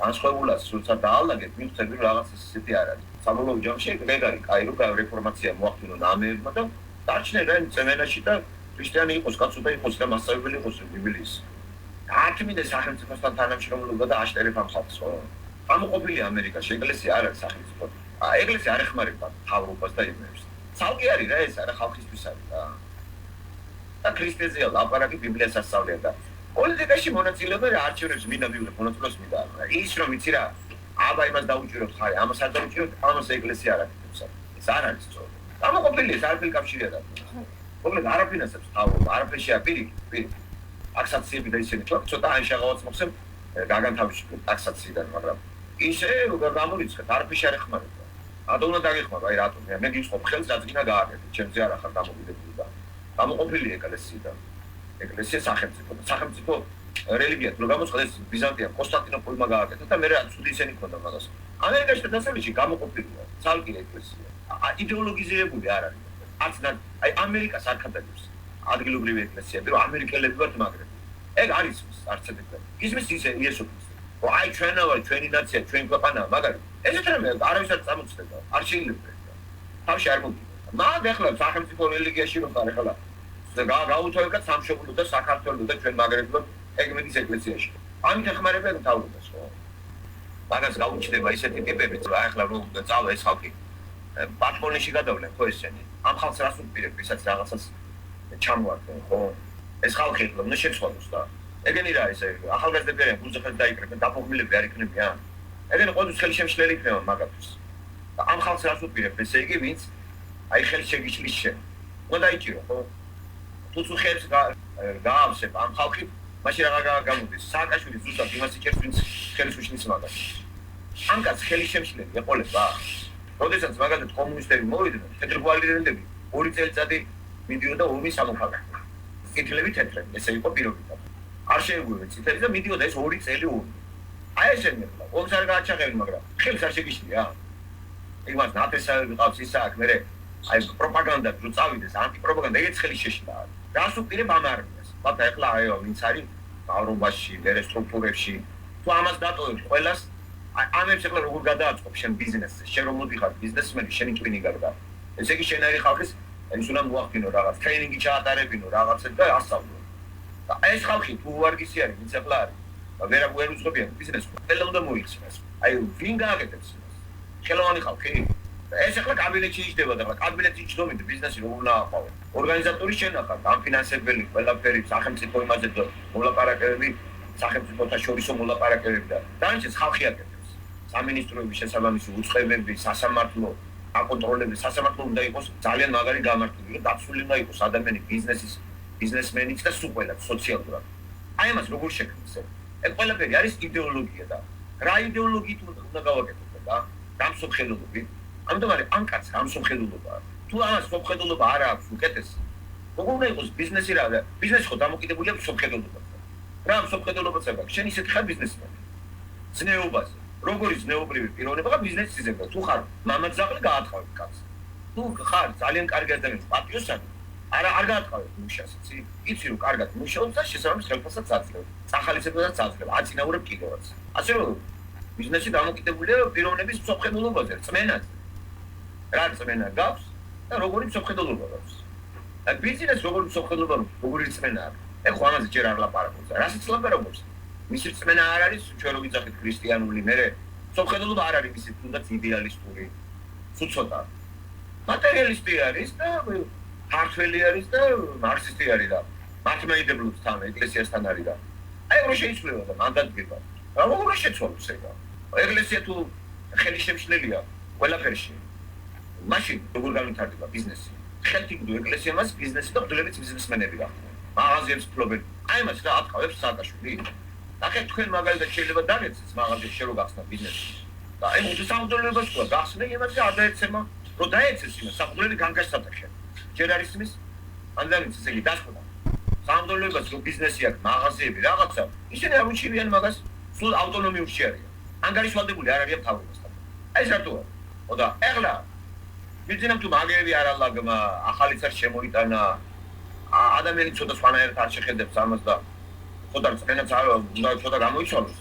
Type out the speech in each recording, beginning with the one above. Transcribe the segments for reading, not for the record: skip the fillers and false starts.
განსხვავებულად სულცა დაალაგეთ, მივხვდები რომ რაღაც ისეთი არ არის. საბოლოო ჯამში ეგრე კაირო რეფორმაცია მოახდინო ნამეებმა და დარჩნენ რა წემენაში და ქრისტიანი იყოს, კაცო და იყოს და მასწავლებელი იყოს ბიბლიის. აკიმიდე სახელმწიფოსთან თანამშრომლობა და აშტერებ ამ ხალხს ხო? გამოყოფილია ამერიკაში ეკლესია არ არის სახელმწიფო. ეკლესია არ ეხმარება მთავრობას და იმებს. ცალკე არის რა ეს არა ხალხისთვის არის რა. და ქრისტეზეა ლაპარაკი ბიბლიას ასწავლია და პოლიტიკაში მონაწილეობა რა არჩევნებს მინდა მივიღებ მონაწილეობას მინდა. ის რომ იცი რა აბა იმას დაუჭიროთ ხარი, ამას არ დაუჭიროთ, ამას ეკლესია არ აკეთებს. ეს არ არის სწორი. გამოყოფილია ეს არაფერი კავშირი არ აქვს. მოკლედ არაფინანსებს თავობა, არაფერშია პირიქით. ტაქსაციები და ისინი ცოტა აიშაღავაც მოხსენ გაგანთავისუფლეთ ტაქსაციიდან, მაგრამ ისე როგორ გამორიცხეთ, არაფერში არ ეხმარება. რატო უნდა დაგეხმარო, აი რატო? მე გიწყობ ხელს დაძინა გააკეთე, ჩემზე არ ახარ დამოკიდებული და გამოყოფილია ეკლესიიდან. ეკლესია სახელმწიფო რელიგია თუ გამოწყდეს ბიზანტიამ კონსტანტინოპოლმა გააკეთა და მე რა ცუდი ისენი ქონდა მაგას. ამერიკაში და დასავლეთში გამოყოფილია ცალკე ეკლესია. იდეოლოგიზირებული არ არის. აი ამერიკას არ ხადაგებს ადგილობრივი ეკლესიები, რომ ამერიკელები ვართ მაგრები. ეგ არის არცებდა. ისმის ისე იესო ქრისტე. აი ჩვენა ვარ, ჩვენი ნაცია, ჩვენ ქვეყანა, მაგარი. ესეთ რამე არავის არ წამოწდება, არ შეიძლება. თავში არ მოგიდა. მაგ ახლა სახელმწიფო რელიგიაში რომ ხარ ახლა გაუთავებთ სამშობლო და საქართველოს და ჩვენ მაგრები ვართ ეგმედის ეკლესიაში. ამით ეხმარებიან თავობას ხო? მაგას გაუჩნდება ისეთი ტიპებიც, რა ახლა რომ წავა ეს ხალხი პატმონეში გადავლენ ხო ესენი. ამ ხალხს რას უპირებ, ვისაც რაღაცას ჩამოართვენ ხო? ეს ხალხი უნდა შეცვალოს და ეგენი რა ესე ახალგაზრდები არიან, გულწრფელი დაიკრებენ, დაფუძნებლები არ იქნებიან. ეგენი ყოველთვის ხელშემშლელი იქნება მაგათთვის. და ამ ხალხს რას უპირებ, ესე იგი ვინც აი ხელს შეგიშლის შენ. უნდა დაიჭირო ხო? თუ ხელს გაავსებ ამ ხალხი მაშინ რა გამოდის? სააკაშვილი ზუსტად იმას იჭერს, ვინც ხელს უშლის მაგას. ამ კაცს ხელი შემშლელი ეყოლება. როდესაც მაგალითად კომუნისტები მოვიდნენ, თეთრგვალირენდები 2 წელიწადი მიდიოდა ომის სამოქალაქო. კითლები თეთრები, ესე იყო პირობიტა. არ შეეგუება ცითელი და მიდიოდა ეს 2 წელი ომი. აი ესენი ახლა ომს არ გააჩაღებენ, მაგრამ ხელს არ შეგიშლია. იმას ნათესავები ყავს ისა აქ მერე აი პროპაგანდა რო წავიდეს, ანტიპროპაგანდა ეგეც ხელი შეშლა. რას უპირებ ამ არმიას? მაგრამ ახლა აიო ვინც არის მთავრობაში, მერე სტრუქტურებში, თუ ამას დატოვებ ყველას, ამებს ახლა როგორ გადააწყობ შენ ბიზნესზე? შენ რომ მოდიხარ ბიზნესმენი, შენი ტვინი გარდა. ესე იგი შენ არის ხალხის ის უნდა მოახდინო რაღაც ტრეინინგი ჩაატარებინო რაღაცებს და ასწავლო. და ეს ხალხი თუ ვარგისი არის, ვინც ახლა არის, ვერ უძღებიან ბიზნესს, ყველა უნდა მოიხსნას. აი ვინ გააკეთებს იმას? ხელოვანი ხალხი. ეს ახლა კაბინეტში იჯდება და კაბინეტში იჯდომით ბიზნესი როგორ უნდა აყავო. ორგანიზატორი შენ ახარ, დამფინანსებელი, ყველაფერი სახელმწიფო იმაზე და მოლაპარაკებები, სახელმწიფოთა შორისო მოლაპარაკებები და დანარჩენს ხალხი აკეთებს. სამინისტროების შესაბამისი უწყებები, სასამართლო აკონტროლები, სასამართლო უნდა იყოს ძალიან მაგარი გამართული, რომ დაცული უნდა იყოს ადამიანი ბიზნესმენიც და სულ ყველა სოციალურად. აი ამას როგორ შექმნეს? ეგ ყველაფერი არის იდეოლოგია და რა იდეოლოგიით უნდა გავაკეთოთ და გამსოფხელობებით. ამიტომ არის ამ კაცს გამსოფხელობა. თუ ამას სოფხელობა არ აქვს უკეთესი. როგორ უნდა იყოს ბიზნესი რა? ბიზნესი ხო დამოკიდებულია სოფხელობაზე. რა სოფხელობაც აქვს? შენ ისეთი ხარ ბიზნესმენი. ზნეობაზე. როგორი ზნეობრივი პიროვნება ბიზნესის იზრდება. თუ ხარ მამაძაღლი გაათხარ კაცს. თუ ხარ ძალიან კარგი ადამიანი, პატრიოტი, არ გაათხარ მუშას, იცი რომ კარგად მუშაობს და შესაბამის ხელფასსაც აძლევ. სახალისებასაც აძლევ, აწინაურებ კიდევაც. ასე რომ ბიზნესი დამოკიდებულია პიროვნების სოფხელობაზე, წმენაზე. რა წმენა გაქვს და როგორი სოფხელობა გაქვს. და ბიზნეს როგორი სოფხელობა, როგორი წმენა აქვს. ეხლა ხო ამაზე ჯერ არ ლაპარაკობს. რასაც ლაპარაკობს? მისი წმენა არ არის ჩვენ რო ვიძახით ქრისტიანული, მერე სოფხელობა არ არის მისი თუნდაც იდეალისტური. სულ ცოტა. მატერიალისტი არის და ქართველი არის და მარქსისტი არის და მართლმადიდებლობთან, ეკლესიასთან არის და აი რო შეიცვლება და მანდადგება. რა როგორ შეცვალოს ეგა? ეკლესია თუ ხელი შემშლელია ყველაფერში. მაშინ როგორ განვითარდება ბიზნესი? ხელთიგდო ეკლესია მას ბიზნესი და ბრძოლებიც ბიზნესმენები გახდნენ. მაღაზიებს ფლობენ. აი მას რა ატყავებს სააკაშვილი? ახლა თქვენ მაგალითად შეიძლება დაგეცეს მაღაზიაში შე რო გახსნა ბიზნესი. და აი მოდი სამძოლებას თქვა გახსნე იმაზე არ დაეცემა, რომ დაეცეს იმას სამძოლები განგაშსა შენ. ჯერ არის იმის ანდარიც ესე იგი დასხოდა. სამძოლებას რო ბიზნესი აქვს, მაღაზიები რაღაცა, ისინი არ უჩივიან მაგას, სულ ავტონომიურში არიან. ანგარიშვალდებული არ არიან მთავრობასთან. აი ეს რატოა? ოდა ეხლა ვიძინებ თუ მაგერები არ ალაგმა, ახალიც არ შემოიტანა, ადამიანი ცოტა სხვანაირად არ შეხედებს ამას და ხოდა წენაც არ უნდა ცოტა გამოიცვალოს.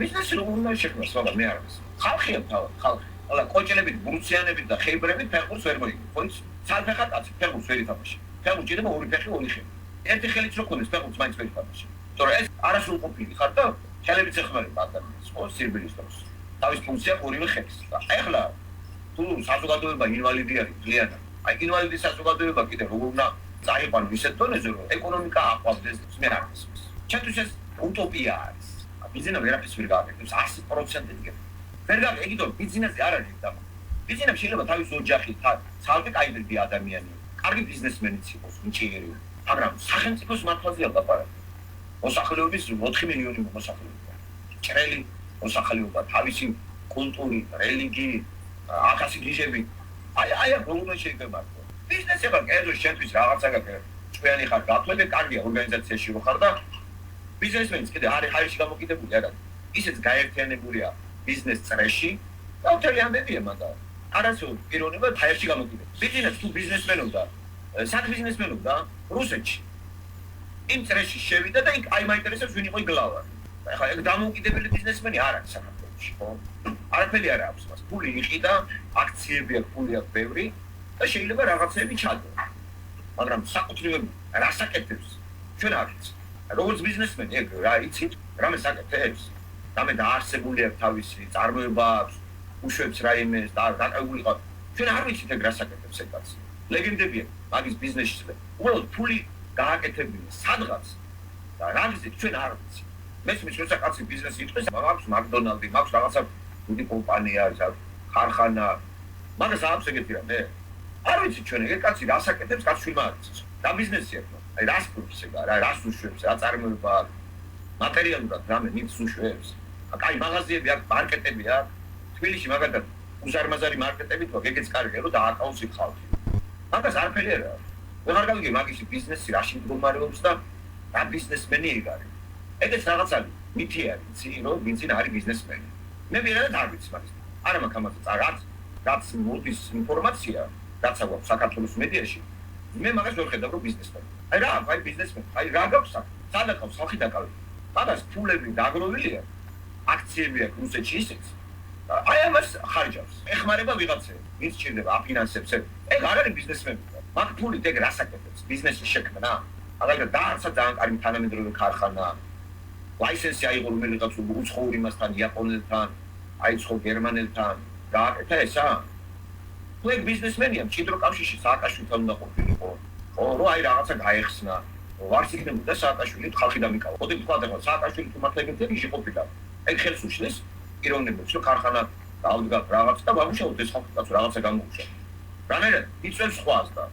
ბიზნესი როგორ უნდა შექმნას, მაგრამ მე არ ვიცი. ხალხია თავად, ხალხი. ყველა კოჭელებით, ბრუციანებით და ხეიბრებით ფეხბურთს ვერ მოიგებს. ხო იცი? ცალფეხა კაცი ფეხბურთს ვერ ითამაშა. ფეხბურთს ჭირდება ორი ფეხი, ორი ხელი. ერთი ხელით რო ქონდეს ფეხბურთს მაინც ვერ ითამაშა. თორე ეს არასრულყოფილი ხარ და ხელებით ეხმარება ადამიანს, ხო, სირბილის დროს. თავის ფუნქცია ორივე ხელს. ეხლა თუ საზოგადოება ინვალიდი არის ძალიანად. აი ინვალიდი საზოგადოება კიდე როგორ უნდა წაიყვანო ისეთ დონეზე, რომ ეკონომიკა აყვავდეს მე არ ვიცი. ჩემთვის ეს უტოპია არის. ბიზნესი ვერაფერს ვერ გააკეთებს 100% იგივე. ვერ გააკეთო ბიზნესი არ არის და ბიზნესი შეიძლება თავის ოჯახით, ცალკე კაიბერდი ადამიანი, კარგი ბიზნესმენიც იყოს, ინჟინერი, მაგრამ სახელმწიფოს მართლაზეა ლაპარაკი. მოსახლეობის 4 მილიონი მოსახლეობა. ჭრელი მოსახლეობა, თავისი კულტურით, რელიგიით, ახასი გიჟები. აი როგორ შეიძლება ბიზნესი ახლა კერძო შენთვის რაღაცა გაკეთე. ჭკვიანი ხარ, გათვლები კარგია ორგანიზაციაში რო ხარ და ბიზნესმენიც კიდე არის ჰაერში გამოკიდებული არა. ისეც გაერთიანებულია ბიზნეს წრეში და მთელი ამბებია მაგრამ არასოდეს პიროვნება ჰაერში გამოკიდებული. ბიზნეს თუ ბიზნესმენობდა, სად ბიზნესმენობდა რუსეთში. იმ წრეში შევიდა და იქ აი მაინტერესებს ვინ იყო იგლავა. ახლა ეგ დამოუკიდებელი ბიზნესმენი არ არის საქართველოში, ხო? არაფერი არ აქვს მას. ფული იყიდა, აქციები აქვს, ფული აქვს ბევრი და შეიძლება რაღაცები ჩადო. მაგრამ საკუთრივ რას აკეთებს? ჩვენ არ ვიცით. როგორც ბიზნესმენი, ეგ რა იცით, რამეს აკეთებს? რამე დაარსებული აქვს თავისი წარმოება აქვს, უშვებს რაიმეს და დაკავებული ყავს. ჩვენ არ ვიცით ეგ რას აკეთებს ეგ კაცი. ლეგენდებია მაგის ბიზნესში. უბრალოდ ფული გააკეთებინა სადღაც და რა ვიცით ჩვენ არ ვიცით. მესმის შესაძლებელი ბიზნესი იყოს, მაქვს მაკდონალდი, მაქვს რაღაცა დიდი კომპანია, ხარხანა. მაგას აქვს ეგეთი რამე? არ ვიცით ჩვენ ეგ კაცი რას აკეთებს, კაცს შვილმა არ იცის. და ბიზნესია. აი რას ფულს ეგ რა რას უშვებს, რა წარმოება აქვს. მატერიალურად რამე ნიც უშვებს. აი მაღაზიები აქვს, მარკეტები აქვს. თბილისში მაგალითად უზარმაზარი მარკეტები თქო, ეგეც კარგია, რომ დააკავოს იქ ხალხი. მაგას არაფერი არა. ვეღარ გავიგე მაგისი ბიზნესი რაში მდგომარეობს და რა ბიზნესმენი ეგ არის. ეგეც რაღაც არის, მითი არის, იცი, რომ ვინც არის ბიზნესმენი. მე ვიღებად არ ვიცი მაგის. არა მაქვს ამაზე რაც მოდის ინფორმაცია, რაც აქვს საქართველოს მედიაში. მე მაგას ვერ ხედავ, რომ ბიზნესმენი. აი რა, აი ბიზნესმენი, აი რა გაქვს აქ? სად აქვს ხალხი დაკავებული? მაგას ფულები დაგროვილია, აქციები აქვს რუსეთში ისეც. აი ამას ხარჯავს. ეხმარება ვიღაცები, ვინც ჭირდება აფინანსებს. ეგ არ არის ბიზნესმენი. მაგ ფულით ეგ რას აკეთებს? ბიზნესის შექმნა. მაგალითად დაარსა ძალიან კარგი თანამედროვე ქარხანა. ლაისენსი აიღო რომელიღაც უცხოურ იმასთან, იაპონელთან, აიწყო გერმანელთან, გააკეთა ესა. თუ ეგ ბიზნესმენია, მჭიდრო კავშირში სააკაშვილთან უნდა ყოფილიყო. ხო, რომ აი რაღაცა გაეხსნა. ვარც იქნებოდა სააკაშვილი ხალხი დამიკავა. მოდი ვთქვათ ახლა სააკაშვილი თუ მართლა ეგეთი ყოფილა. ეგ ხელს უშლის პიროვნებებს, რომ ქარხანა დავდგა რაღაც და ვამუშაოთ ეს ხალხი კაცო რაღაცა გამოუშვა. რანაირად იწევს სხვას და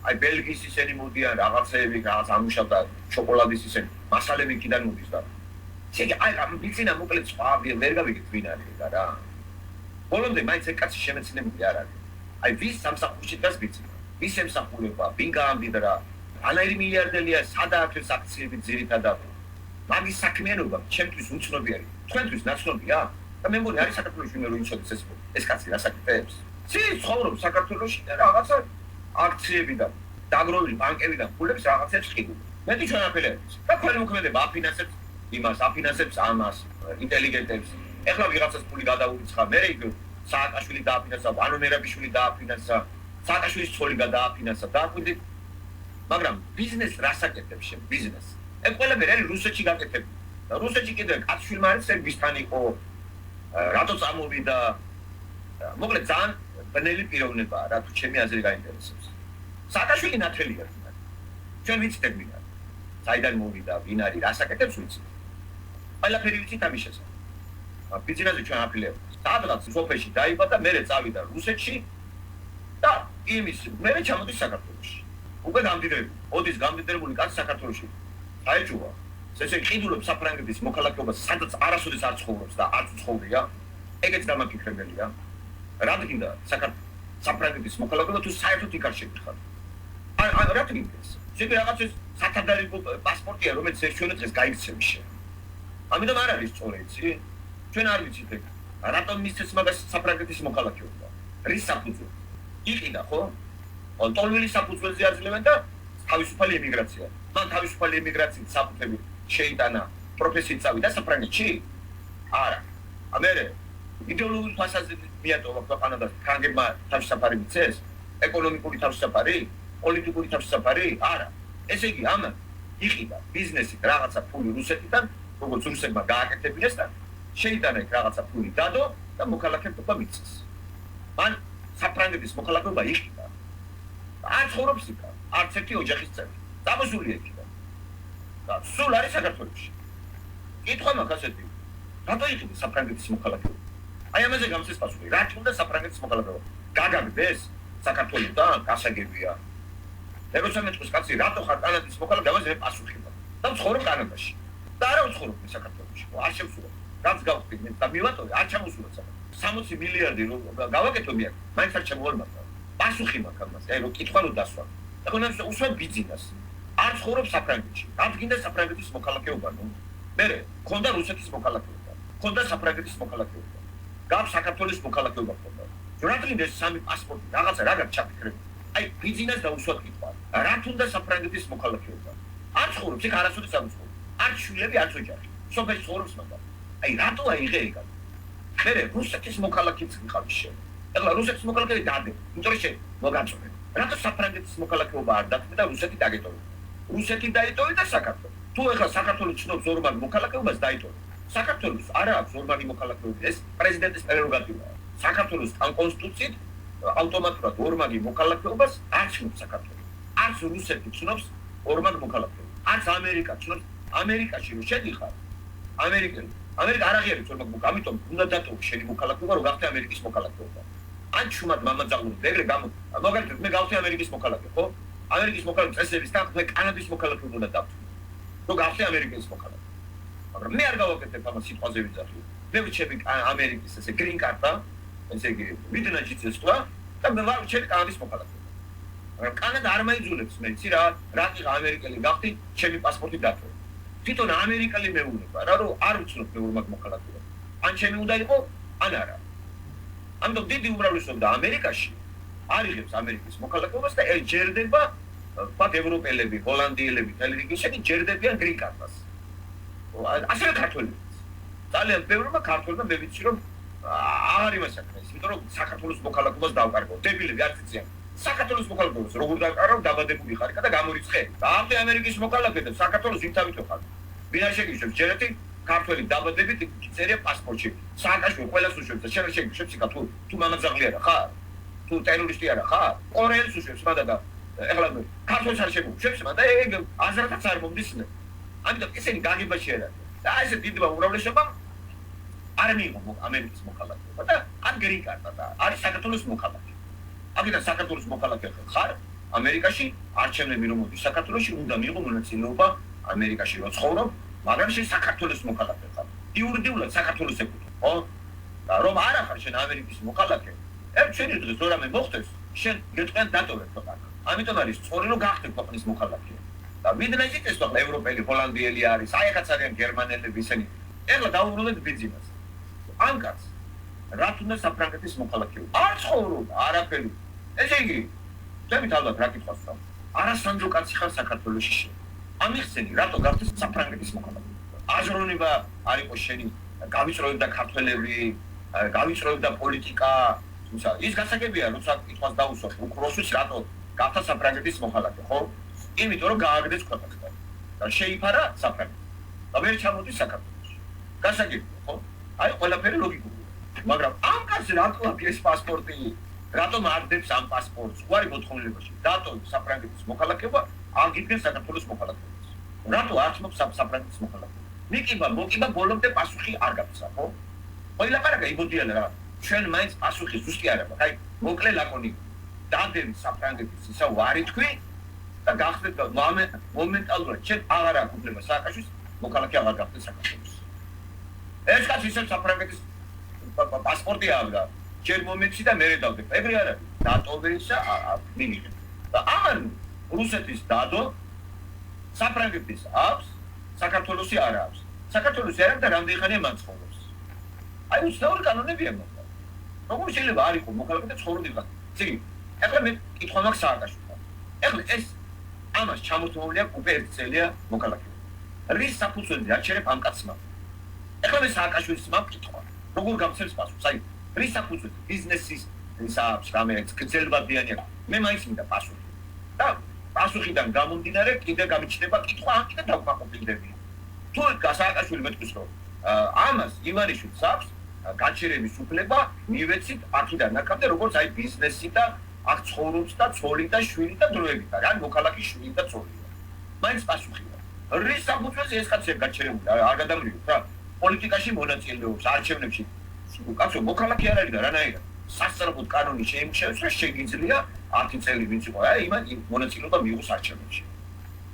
აი ბელგიის ისენი მოდიან რაღაცეები, რაღაც ამუშავდა შოკოლადის ისენი მასალები კიდან მოდის და შეგი აი რა ბიზნესა მოკლედ სხვა ვერ გავიგეთ ვინ არის და რა. ბოლომდე მაინც ეგ კაცი შემეცნებული არ არის. აი ვის სამსახურში დგას ბიზნესი? ვის ემსახურება? ვინ გაამდიდრა? ანაირი მილიარდელია სადააქცევს აქციები ძირითადად. მაგის საქმიანობა ჩემთვის უცნობი არის. თქვენთვის ნაცნობია? და მე მგონი არის საქართველოში მე რო იცოდეს ეს კაცი რას აკეთებს? ცხოვრობს საქართველოში და რაღაცა აქციებიდან, დაგროვილი ბანკებიდან ფულებს რაღაცებს ყიდულობს. მეტი ჩვენაფერი არის. და თქვენი მოქმედება აფინანსებს იმას, აფინანსებს ამას, ინტელიგენტებს. ეხლა ვიღაცას ფული გადაურიცხა, მე იქ სააკაშვილი დააფინანსა, ანუ მერაბიშვილი დააფინანსა, სააკაშვილის ცოლი გადააფინანსა და აკვირდით. მაგრამ ბიზნეს რას აკეთებს შენ ბიზნეს? ეგ ყველაფერი არის რუსეთში გაკეთებული. და რუსეთში კიდე კაცშვილმა არის სერბისთან იყო, რატო წამოვიდა? მოკლედ ძალიან ბნელი პიროვნებაა, რა თუ ჩემი აზრი გაინტერესებს. სააკაშვილი ნათელია. ჩვენ ვიცით ეგ ვინ არის. საიდან მოვიდა, ვინ არის, რას აკეთებს ვიცით. ყველაფერი ვიცით ამის შესახებ. ბიზნესზე ჩვენ აფილებ. სადღაც სოფელში დაიბადა, მერე წავიდა რუსეთში და იმის მერე ჩამოდის საქართველოში. უკვე გამდიდრებული. ოდის გამდიდრებული კაცი საქართველოში. აიჭუა. ესე ყიდულობს საფრანგეთის მოქალაქეობას, სადაც არასოდეს არ ცხოვრობს და არც ცხოვრია. ეგეც დამაკითხებელია. რა გინდა საფრანგეთის მოქალაქეობა თუ საერთოდ იქ არ შეგიხარ. აი რა გინდა? შეგე რაღაცის სათადარი პასპორტია, რომელიც ეს ჩვენ დღეს გაიქცევი შენ. ამიტომ არ არის სწორი, იცი? ჩვენ არ ვიცით ეგ. რატომ მისცეს მაგას საფრანგეთის მოქალაქეობა? რის საფუძველზე? იყიდა ხო? ტოლვილი საფუძველზე აძლევენ და თავისუფალი ემიგრაცია. მან თავისუფალი ემიგრაციის საფუძველი შეიტანა პროფესიით წავიდა საფრანგეთში. არა. ამერე იდეოლოგიურ თვალსაზრისით მიატოვა ქვეყანა და ფრანგებმა თავისაფარი მიცეს, ეკონომიკური თავისაფარი, პოლიტიკური თავისაფარი? არა. ესე იგი ამან იყიდა ბიზნესით რაღაცა ფული რუსეთიდან, როგორც რუსებმა გააკეთებინეს და შეიტანა იქ რაღაცა ფული დადო და მოქალაქეობა მიცეს. მან საფრანგეთის მოქალაქეობა იყიდა. არ ცხოვრობს იქ, არც ერთი ოჯახის წევრი. დამოსულია იქიდან. და სულ არის საქართველოში. კითხვა მაქვს ასეთი. რატო იყიდა საფრანგეთის მოქალაქეობა? აი ამაზე გამწეს პასუხი. რა თქმა საფრანგეთის მოქალაქეობა? გაგაგდეს საქართველოსთან, გასაგებია. როცა მეტყვის კაცი რატო ხარ კანადის მოქალაქე, ამაზე პასუხი მაქვს. და ვცხოვრობ კანადაში. და არა ვცხოვრობ საქართველოში. არ შევსურვო. რაც გავხდი მე და მივატოვე, არ ჩამოსულა საქართველოს. 60 მილიარდი გავაკეთო მე. მაინც არ შემოვალმადა. პასუხი მაქვს ამაზე. აი რომ კითხვა რომ დასვა. და ხონაც უსვენ ბიზნეს. არ ცხოვრობ საფრანგეთში. გადგინდა საფრანგეთის მოქალაქეობა, ნუ. მე მქონდა რუსეთის მოქალაქეობა. მქონდა საფრანგეთის მოქალაქეობა. გაქვს საქართველოს მოქალაქეობა მქონდა. რადგან ეს სამი პასპორტი რაღაცა რაღაც ჩაფიქრებ. აი ბიზნეს დაუსვათ კითხვა. რა თუნდა საფრანგეთის მოქალაქეობა? არ ცხოვრობს იქ არასოდეს არ ცხოვრობს. არ შვილები არ ოჯახი. სოფელი ცხოვრობს მაგრამ. აი რატო აიღე ეგა? მე რუსეთის მოქალაქეც ვიყავი შენ. ეხლა რუსეთის მოქალაქე დადე. იმიტომ რომ მოგაწოდე. რატო საფრანგეთის მოქალაქეობა არ დაგდე და რუსეთი დაგეტოვე? რუსეთი დაიტოვე და საქართველო. თუ ეხლა საქართველოს ცნობს ორმაგი მოქალაქეობას დაიტოვე. საქართველოს არა აქვს ორმაგი მოქალაქეობა. ეს პრეზიდენტის პრეროგატივაა. საქართველოს კონსტიტუციით ავტომატურად ორმაგი მოქალაქეობას არ ცნობს საქართველოს. არც რუსეთი ცნობს ორმაგი მოქალაქეობას. არც ამერიკა ცნობს. ამერიკაში რო შედიხარ, ამერიკა არ აღიარებს ორმაგი მოქალაქეობას. ამიტომ უნდა დატოვო შენი მოქალაქეობა, რომ გახდე ამერიკის მოქალაქეობა. ან ჩუმად მამაძაღლული ეგრე გამო. მაგალითად მე გავხდი ამერიკის მოქალაქე, ხო? ამერიკის მოქალაქე წესების და მე კანადის მოქალაქეობა უნდა დავთვალო. რომ გავხდი ამერიკის მოქალაქე. მაგრამ მე არ გავაკეთებ ამას სიტყვაზე ვიძახი. მე ვჩები ამერიკის ესე გრინ კარტა, ესე იგი ვიდნაჭი წესვლა და მე ვარჩევი კანადის მოქალაქე. მაგრამ კანადა არ მაიძულებს მე იცი რა რატო ამერიკელი გახდი, ჩემი პასპორტი დათო. თვითონ ამერიკელი მეუნება, რა რომ არ ვცნობ მე ორმაგ მოქალაქეობას. ან ჩემი უნდა იყო, ან არა. ამიტომ დიდი უმრავლესობა ამერიკაში არიღებს ამერიკის მოქალაქეობას და ჯერდება ვთქვათ ევროპელები, ჰოლანდიელები, თელრიგიშები ჯერდებიან გრინ კარტას. ასევე ქართველებიც. ძალიან ბევრმა ქართველმა მე ვიცი რომ აღარ იმასაკრეს, იმიტომ რომ საქართველოს მოქალაქეობას დავკარგო. დებილები არ ციციან. საქართველოს მოქალაქეობას როგორ დავკარგო, დაბადებული ხარ და გამორიცხე. ამте ამერიკის მოქალაქე და საქართველოს იმთავით ხარ. ვინ შეგიშვებს ჯერეთი ქართველი დაბადებით წერია პასპორტში. სააკაშვილი ყველას უშვებს და შენ შეგიშვებს იქა თუ მამაძაღლი არა ხარ? თუ ტერორისტი არა ხარ? კორეელს უშვებს მადა და ეხლა ქართველს არ შეგუშვებს მადა ეგ აზრათაც არ მომდისნე. ამიტომ ესენი გაგებაში არა. და ესე დიდმა უმრავლესობამ არ მიიღო ამერიკის მოქალაქეობა და არ გრინ კარტა და არის საქართველოს მოქალაქე. აქედან საქართველოს მოქალაქე ხარ ამერიკაში არჩევნები რომ მოდის საქართველოში უნდა მიიღო მონაწილეობა ამერიკაში რო ცხოვრობ, მაგრამ შენ საქართველოს მოქალაქე ხარ. იურიდიულად საქართველოს ეკუთვნი, ხო? და რომ არ ახარ შენ ამერიკის მოქალაქე, ერთშენი დღეს თუ რამე მოხდეს, შენ გეტყვიან დატოვე ქვეყანა. ამიტომ არის სწორი რომ გახდე ქვეყნის მოქალაქე. და ვიდრე ის ხო ევროპელი, ჰოლანდიელი არის, აი ახაც არიან გერმანელები ისინი. ეხლა დაუბრუნდეთ ბიზნესს. ამ კაცს რა თუნდა საფრანგეთის მოქალაქეობა? არ ცხოვრობდა, არაფერი. ესე იგი, ძებით ალბათ რა კითხავს რა. არასანდრო კაცი ხარ საქართველოში შენ. ამიხსენი, რატო გახდეს საფრანგეთის მოქალაქე? აზროვნება არ იყო შენი, გავიწროებდა ქართველები, გავიწროებდა პოლიტიკა, თუმცა ის გასაგებია, როცა კითხვას დაუსვათ, უკროსის რატო გახდა საფრანგეთის მოქალაქე, ხო? იმიტომ რომ გააგდეს ქვეყანა და შეიფარა საფრანგეთი. და ვერ ჩამოდის საქართველოში. გასაგებია, ხო? აი ყველაფერი ლოგიკურია. მაგრამ ამ კაცს რატო აქვს ეს პასპორტი? რატომ არ დებს ამ პასპორტს? უარი მოთხოვნილებაში. დატოვე საფრანგეთის მოქალაქეობა, აგიდგეს საქართველოს მოქალაქეობას. რატო არ ცნობს საფრანგეთის მოქალაქეობა? მოკიბა ბოლომდე პასუხი არ გაქვს, ხო? ყველაფერი გაიბოდიან რა. ჩვენ მაინც პასუხი ზუსტი არ აქვს. აი მოკლე ლაკონიკი. დადები საფრანგეთის ისა ვარი თქვი და გახდეთ მომენტალურად ჩვენ აღარ აქვს უფლება სააკაშვის მოქალაქე აღარ გახდეს საქართველოს. ეს კაცი ისევ საფრანგეთის პასპორტი აქვს. ჯერ მომენტში და მერე დავდებ. ეგრე არ არის. დატოვებისა მინიღე. და ამან რუსეთის დადო საფრანგეთის აქვს, საქართველოსი არ აქვს. საქართველოსი არ აქვს და რამდენიხანია მან ცხოვრობს. აი უცნაური კანონებია მაგრამ. როგორ შეიძლება არ იყოს მოქალაქე და ცხოვრობდიყო. ციგი. ეხლა მე კითხვა მაქვს სააკაშვილთან. ეხლა ეს ამას ჩამოთმოვლია უკვე 1 წელია მოქალაქეობა. რის საფუძველზე აჩერებ ამ კაცმა? ეხლა მე სააკაშვილის მამკითხვა როგორ გამცემს პასუხს აი რის საფუძვლად ბიზნესის ისა რამე გრძელვადიანი მე მაინც მინდა პასუხი და პასუხიდან გამომდინარე კიდე გამიჩნდება კითხვა ან კიდე დავკმაყოფილდები თუ სააკაშვილი მეტყვის რომ ამას ივანიშვილს აქვს გაჩერების უფლება მივეცით აქედან ნაკადე როგორც აი ბიზნესი და აქ ცხოვრობს და ცოლი და შვილი და დროებით არის ან მოქალაქის შვილი და ცოლია მაინც პასუხია რის საფუძველზე ეს კაცი გაჩერებული არ გადამრივთ რა პოლიტიკაში მონაწილეობს არჩევნებში კაცო მოქალაქე არ არის და რანაირად სასწრაფოდ კანონი შეიმუშავებს რომ შეგიძლია 10 წელი ვინც იყო აი იმან მონაწილეობა მიიღოს არჩევნებში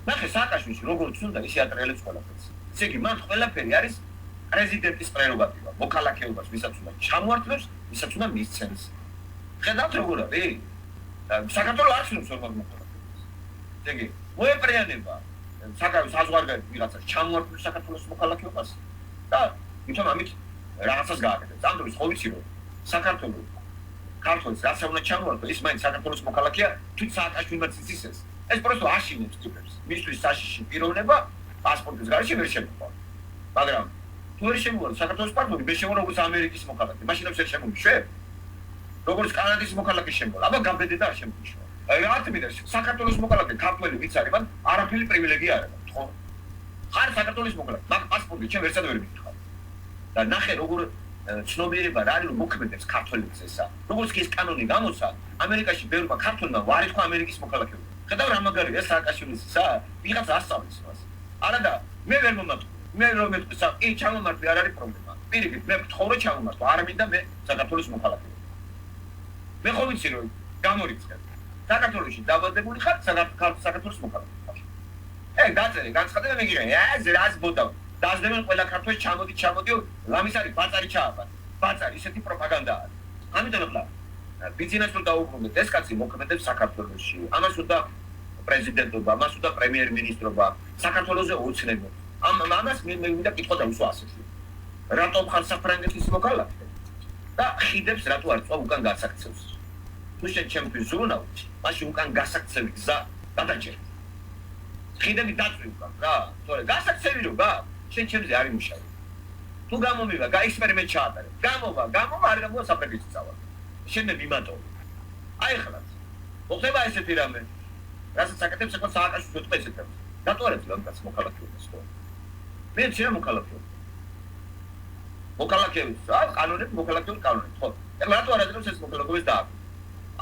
ნახე სააკაშვილს როგორც უნდა ისე ატრიალებს ყველაფერს ესე იგი მან ყველაფერი არის პრეზიდენტის პრეროგატივა მოქალაქეობას ვისაც უნდა ჩამოართმევს ვისაც უნდა მისცემს ხედავთ როგორ არის საქართველოს არ ცნობს ორმაგ მოქალაქეობას ესე იგი მოეპრიანება საქართველოს საზღვარგარეთ ვიღაცას ჩამოართმევს საქართველოს მოქალაქეობას და თვითონ ამით რაღაცას გააკეთებს ამ დროს ხო ვიცი რომ საქართველოს ქართულს რაც უნდა ჩამოართო ის მაინც საქართველოს მოქალაქეა თვით სააკაშვილმაც იცისეს ეს პროსტო აშინებს ტიპებს მისთვის საშიში პიროვნება პასპორტის გარეშე ვერ შემოყვა მაგრამ თუ ვერ შემოყვა საქართველოს პასპორტი ვერ შემოყვა როგორც ამერიკის მოქალაქე მაშინ ვერ შემოიშვე როგორც კანადის მოქალაქე შემოყვა აბა გაბედე და არ შემოიშვა აი რა თქმა საქართველოს მოქალაქე ქართველი ვიც არის მან არაფერი პრივილეგია არ აქვს ხო ხარ საქართველოს მოქალაქე მაგ პასპორტი ჩემ ვერცად ვერ მითხარ და ნახე როგორ ცნობიერება რა არის რომ მოქმედებს ქართველებს ესა როგორც კი ეს კანონი გამოცა ამერიკაში ბევრმა ქართველმა ვარი თქვა ამერიკის მოქალაქეობა ხედავ რა მაგარია ეს სააკაშვილის ისა ვიღაც ასწავლის მას არა და მე ვერ მომატყუე მე რომ მეთქვა კი ჩამომართვი არ არის პრობლემა პირიქით მე ვთხოვრო ჩამომართვა არ მინდა მე საქართველოს მოქალაქეობა მე ხო ვიცი რომ გამორიცხებ საქართველოში დაბადებული ხარ საქართველოს მოქალაქე დაწერე განცხადება მეგირე ეს რას ბოდავ დაძლებენ ყველა ქართველი ჩამოდი ლამის არის ბაწარი ჩააბარ ბაწარი ისეთი პროპაგანდა არის ამიტომ ახლა ბიზნესს რომ დაუბრუნდეთ ეს კაცი მოქმედებს საქართველოში ამას უნდა პრეზიდენტობა ამას უნდა პრემიერ-მინისტრობა საქართველოზე ოცნებო ამას მე მინდა კითხვა დავუსვა ასეთი რატომ ხარ საფრანგეთის მოქალაქე და ხიდებს რატო არ წვა უკან გასაქცევს თუ შენ ჩემთვის ზრუნავთ მაშინ უკან გასაქცევი გზა გადაჭერ ხიდები დაწვი უკან რა თორე გასაქცევი რო გა შენ ჩემზე არ იმუშავე თუ გამომივა გაექსპერიმენტ ჩაატარე გამოვა არ გამოვა საფრანგეთის წავა შენ მიმატო აი ხლა მოხდება ესეთი რამე რასაც აკეთებს ახლა სააკაშვილს ვეთქვი ესეთ რამე დატოვარეთ ლამკაც მოქალაქეობას ხო მე ჩემ მოქალაქეობის რა კანონები მოქალაქეობის კანონები ხო ეხლა რატო არ აძლევს ეს მოქალაქეობის და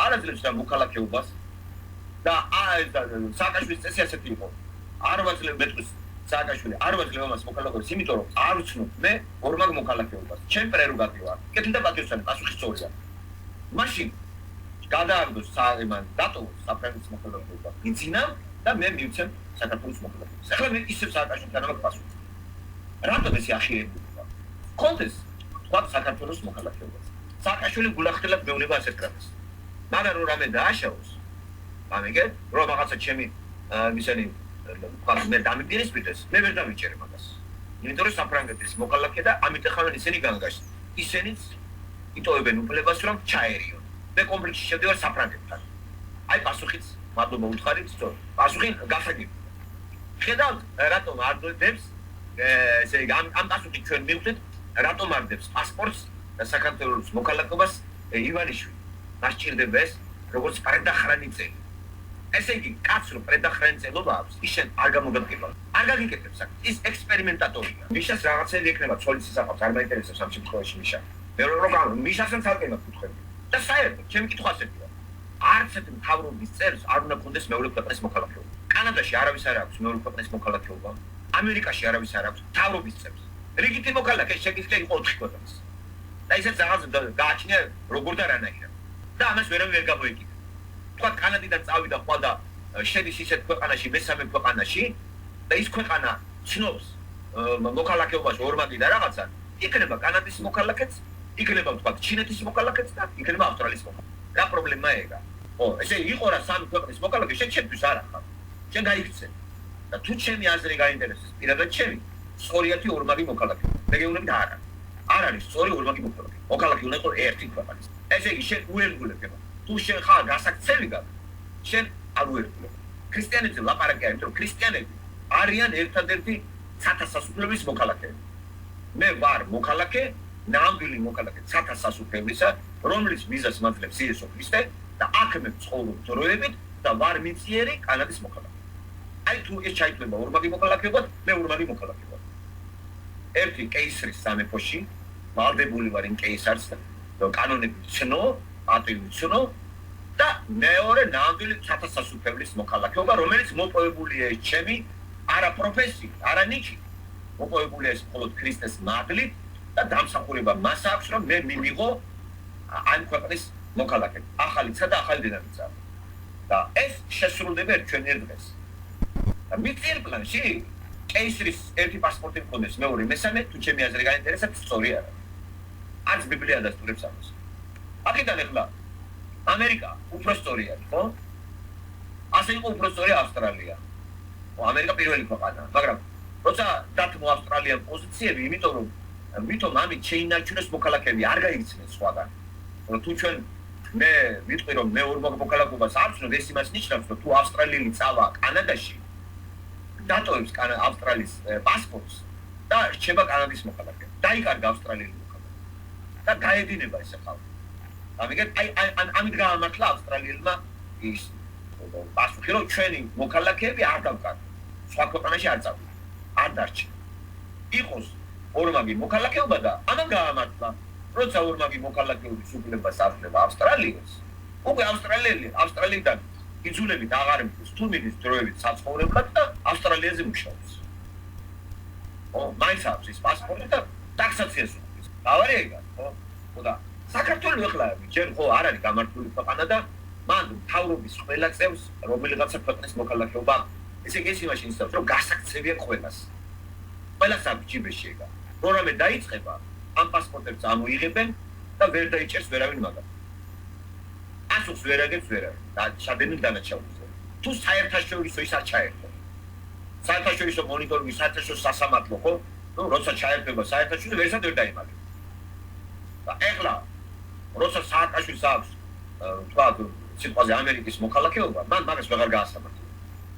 არ აძლევს და მოქალაქეობას და სააკაშვილის წესი ასეთი იყო არ ვაძლევ მეტყვის სააკაშვილი არ ვაძლევ ამას მოქალაქეობას იმიტომ რომ არ ვცნობ მე ორმაგ მოქალაქეობას ჩემ პრეროგატივაა კეთილ და პატივისცემი პასუხი სწორია მაშინ გადააგდოს საიმან დატოვოს საფრანგეთის მოქალაქეობა იძინა და მე მივცემ საქართველოს მოქალაქეობას ახლა მე ისევ სააკაშვილთან ამაქვს პასუხი რატომ ეს ახირებულება კონტეს თქვა საქართველოს მოქალაქეობას სააკაშვილი გულახდილად მეუნება ასეთ კრებას მაგრამ რომ რამე დააშაოს ამიგე რომ რაღაცა ჩემი ისენი მე დამიპირისპირდეს მე ვერ დავიჭერე მაგას იმიტომ რომ საფრანგეთის მოქალაქე და ამით ახლა ისინი განგაშ ისინიც იტოვებენ უფლებას რომ ჩაერიონ მე კომპლექსში შევდივარ საფრანგეთთან აი პასუხიც მადლობა უთხარით სწორ პასუხი გასაგები ხედავთ რატომ არ დებს ესე იგი ამ პასუხით ჩვენ მივხვდით რატომ არ დებს პასპორტს და საქართველოს მოქალაქეობას ივანიშვილი მას ჭირდება ეს როგორც პრედახრანი წელი ესე იგი კაც რო პრედახრანი წელობა აქვს ის შენ არ გამოგადგება არ გაგიკეთებს აქ ის ექსპერიმენტატორია მიშას რაღაცები ექნება ცოლის ისაყავს არ მაინტერესებს ამ შემთხვევაში მიშა მე რომ მიშასთან ცალკე მაქუთხები და საერთოდ ჩემი კითხვა ასეთია არც ერთ მთავრობის წელს არ უნდა გქონდეს მეორე ქვეყნის მოქალაქეობა კანადაში არავის არ აქვს მეორე ქვეყნის მოქალაქეობა ამერიკაში არავის არ აქვს მთავრობის წელს რიგითი მოქალაქე შეგიძლია იყო 4 ქვეყნის და ისიც რაღაც გააჩნია როგორ და რანაირად და ამას ვერავინ ვერ გამოიკიდა თქვა კანადიდან წავიდა ხვალ და შედის ისეთ ქვეყანაში მესამე ქვეყანაში და ის ქვეყანა ცნობს მოქალაქეობას ორმაგი და რაღაცა იქნება კანადის მოქალაქეც იქნება თქვა ჩინეთის მოქალაქეც და იქნება ავსტრალიის მოქალაქე რა პრობლემაა ეგა ო ესე იყო რა სამი ქვეყნის მოქალაქე შენ ჩემთვის არ ახარ შენ გაიქცე და თუ ჩემი აზრი გაინტერესებს პირადად ჩემი სწორიათი ორმაგი მოქალაქე მე გეუბნები და არ არის სწორი ორმაგი მოქალაქე უნდა იყოს ერთი ქვეყნის ესე იგი შენ უერგულებ თუ შენ ხარ გასაქცევი გაკ შენ არ უერგულებ ქრისტიანებზე ლაპარაკია იმიტომ რომ ქრისტიანები არიან ერთადერთი 1000 სასუფლების მოქალაქეები მე ვარ მოქალაქე, ნამდვილი მოქალაქე ცათა სასუფევლისა, რომლის ვიზას მაძლევს იესო ქრისტე და აქ მე ცხოვრობ დროებით და ვარ მიწიერი კანადის მოქალაქე. აი თუ ეს ჩაითვლება ორმაგი მოქალაქეობად, მე ორმაგი მოქალაქე ვარ. ერთი კეისრის სამეფოში ვალდებული ვარ იმ კეისარს და კანონები ცნო, პატივი ცნო და მეორე ნამდვილი ცათა სასუფევლის მოქალაქეობა, რომელიც მოპოვებულია ჩემი არა პროფესიით, არა ნიჭით. მოპოვებულია ეს მხოლოდ ქრისტეს მადლით და დამსახურება მას აქვს, რომ მე მივიღო ამ ქვეყნის მოქალაქე. ახალიცა და ახალი დინამიკა. და ეს შესრულდება ჩვენ ერთ დღეს. და მიწიერ პლანში კეისრის ერთი პასპორტი მქონდეს, მეორე, მესამე, თუ ჩემი აზრი გაინტერესებს, სწორი არა. არც ბიბლია დასტურებს ამას. აქედან ახლა ამერიკა უფრო სწორია, ხო? ასე იყო უფრო სწორი ავსტრალია. ამერიკა პირველი ქვეყანაა, მაგრამ როცა დათმო ავსტრალიამ პოზიციები, იმიტომ ამით შეინარჩუნეს მოქალაქეები, არ გაიქცნენ სხვაგან. თუ ჩვენ მე ვიტყვი რომ მე ორმაგი მოქალაქობას არ ვცნობ, ეს იმას ნიშნავს, რომ თუ ავსტრალიელი წავა კანადაში, დატოვებს ავსტრალიის პასპორტს და რჩება კანადის მოქალაქე. დაიკარგა ავსტრალიელი მოქალაქე. და გაედინება ეს ხალხი. ამიტომ ამით გაამართლა ავსტრალიელმა ის პასუხი, რომ ჩვენი მოქალაქეები არ დავკარგოთ. სხვა ქვეყანაში არ წავიდეთ. არ დარჩა. იყოს ორმაგი მოქალაქეობა და ამან გაამართლა, როცა ორმაგი მოქალაქეობის უფლებას აფლება ავსტრალიას, უკვე ავსტრალიიდან იძულებით აღარ მიდის თუ მიდის დროებით საცხოვრებლად და ავსტრალიაზე მუშაობს. მაინც აქვს ის პასპორტი და ტაქსაციას უხდის. დავარია ეგ, ხო და საქართველოს ახლა ჯერ ხო არ არის გამართული ქვეყანა და მან მთავრობის ყველა წევს რომელიღაცა ქვეყნის მოქალაქეობა ესე იგი ეს იმაში ნიშნავს რომ გასაქცევია ყველას. ყველას აქვს ჯიბეში ეგა. რამე დაიწყება ამ პასპორტებს ამოიღებენ და ვერ დაიჭერს ვერავინ მაგას. ასოს ვერ აგებს ვერავინ და ჩადენენ დანაშაულზე. თუ საერთაშორისო ის არ ჩაერთო. საერთაშორისო მონიტორინგი, საერთაშორისო სასამართლო ხო? ნუ როცა ჩაერთება საერთაშორისო ვერსად ვერ დაიმალება. და ეხლა როცა სააკაშვილს აქვს თქვა სიტყვაზე ამერიკის მოქალაქეობა, მან მაგას ვეღარ გაასამართლა.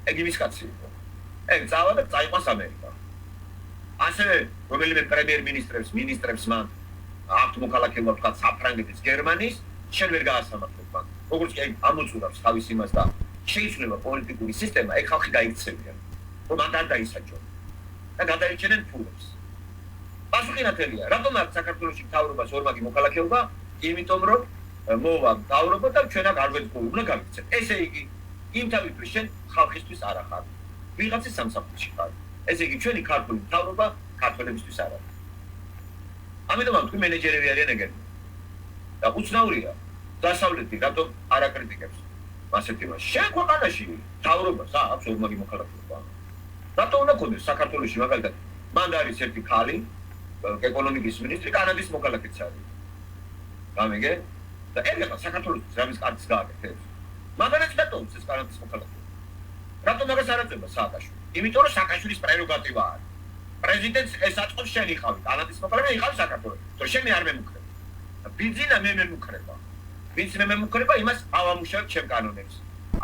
ეგ იმის კაცი იყო. ეგ წავა და წაიყვანს ამერიკა. ასევე რომელიმე პრემიერ-მინისტრებს, მინისტრებს მან აქვთ მოქალაქეობა თქვა საფრანგეთის, გერმანიის, შენ ვერ გაასამართლებ მან. როგორც კი ამოწურავს თავის იმას და შეიცვლება პოლიტიკური სისტემა, ეგ ხალხი გაიქცევიან, რომ არ დაისაჯონ და გადაიჭერენ ფულებს. პასუხი ნათელია, რატომ აქვს საქართველოში მთავრობას ორმაგი მოქალაქეობა? იმიტომ რომ მოვა მთავრობა და ჩვენ აქ არ ვეძღო, უნდა გავიქცეთ. ესე იგი, იმთავისთვის შენ ხალხისთვის არ ახარ. ვიღაცის სამსახურში ხარ. ესე იგი, ჩვენი ქართული მთავრობა ქართველებისთვის არ არის. ამიტომ თქვი მენეჯერები არიან ეგენი. და უცნაურია, დასავლეთი რატომ არ აკრიტიკებს ასეთ იმას. შენ ქვეყანაში მთავრობას აქვს ორმაგი მოქალაქეობა. რატომ უნდა გქონდეს საქართველოში მაგალითად, მან არის ერთი ქალი, ეკონომიკის მინისტრი, კანადის მოქალაქეც არის. გამიგე? და ეგ ახლა საქართველოს რამის კარტს გააკეთებს. მაგალითად დატოვებს ეს კანადის მოქალაქეობა. რატომ მაგას არ აწება სააკაშვილი? იმიტომ რომ სააკაშვილის პრეროგატივა არის. პრეზიდენტს ეს აწყობს შენ იყავი, კანადის მოქალაქე იყავი საქართველოში. თორე შენ არ მემუქრებ. ბიზინა მე მემუქრება. ვინც მე მემუქრება, იმას ავამუშავებ ჩემ კანონებს.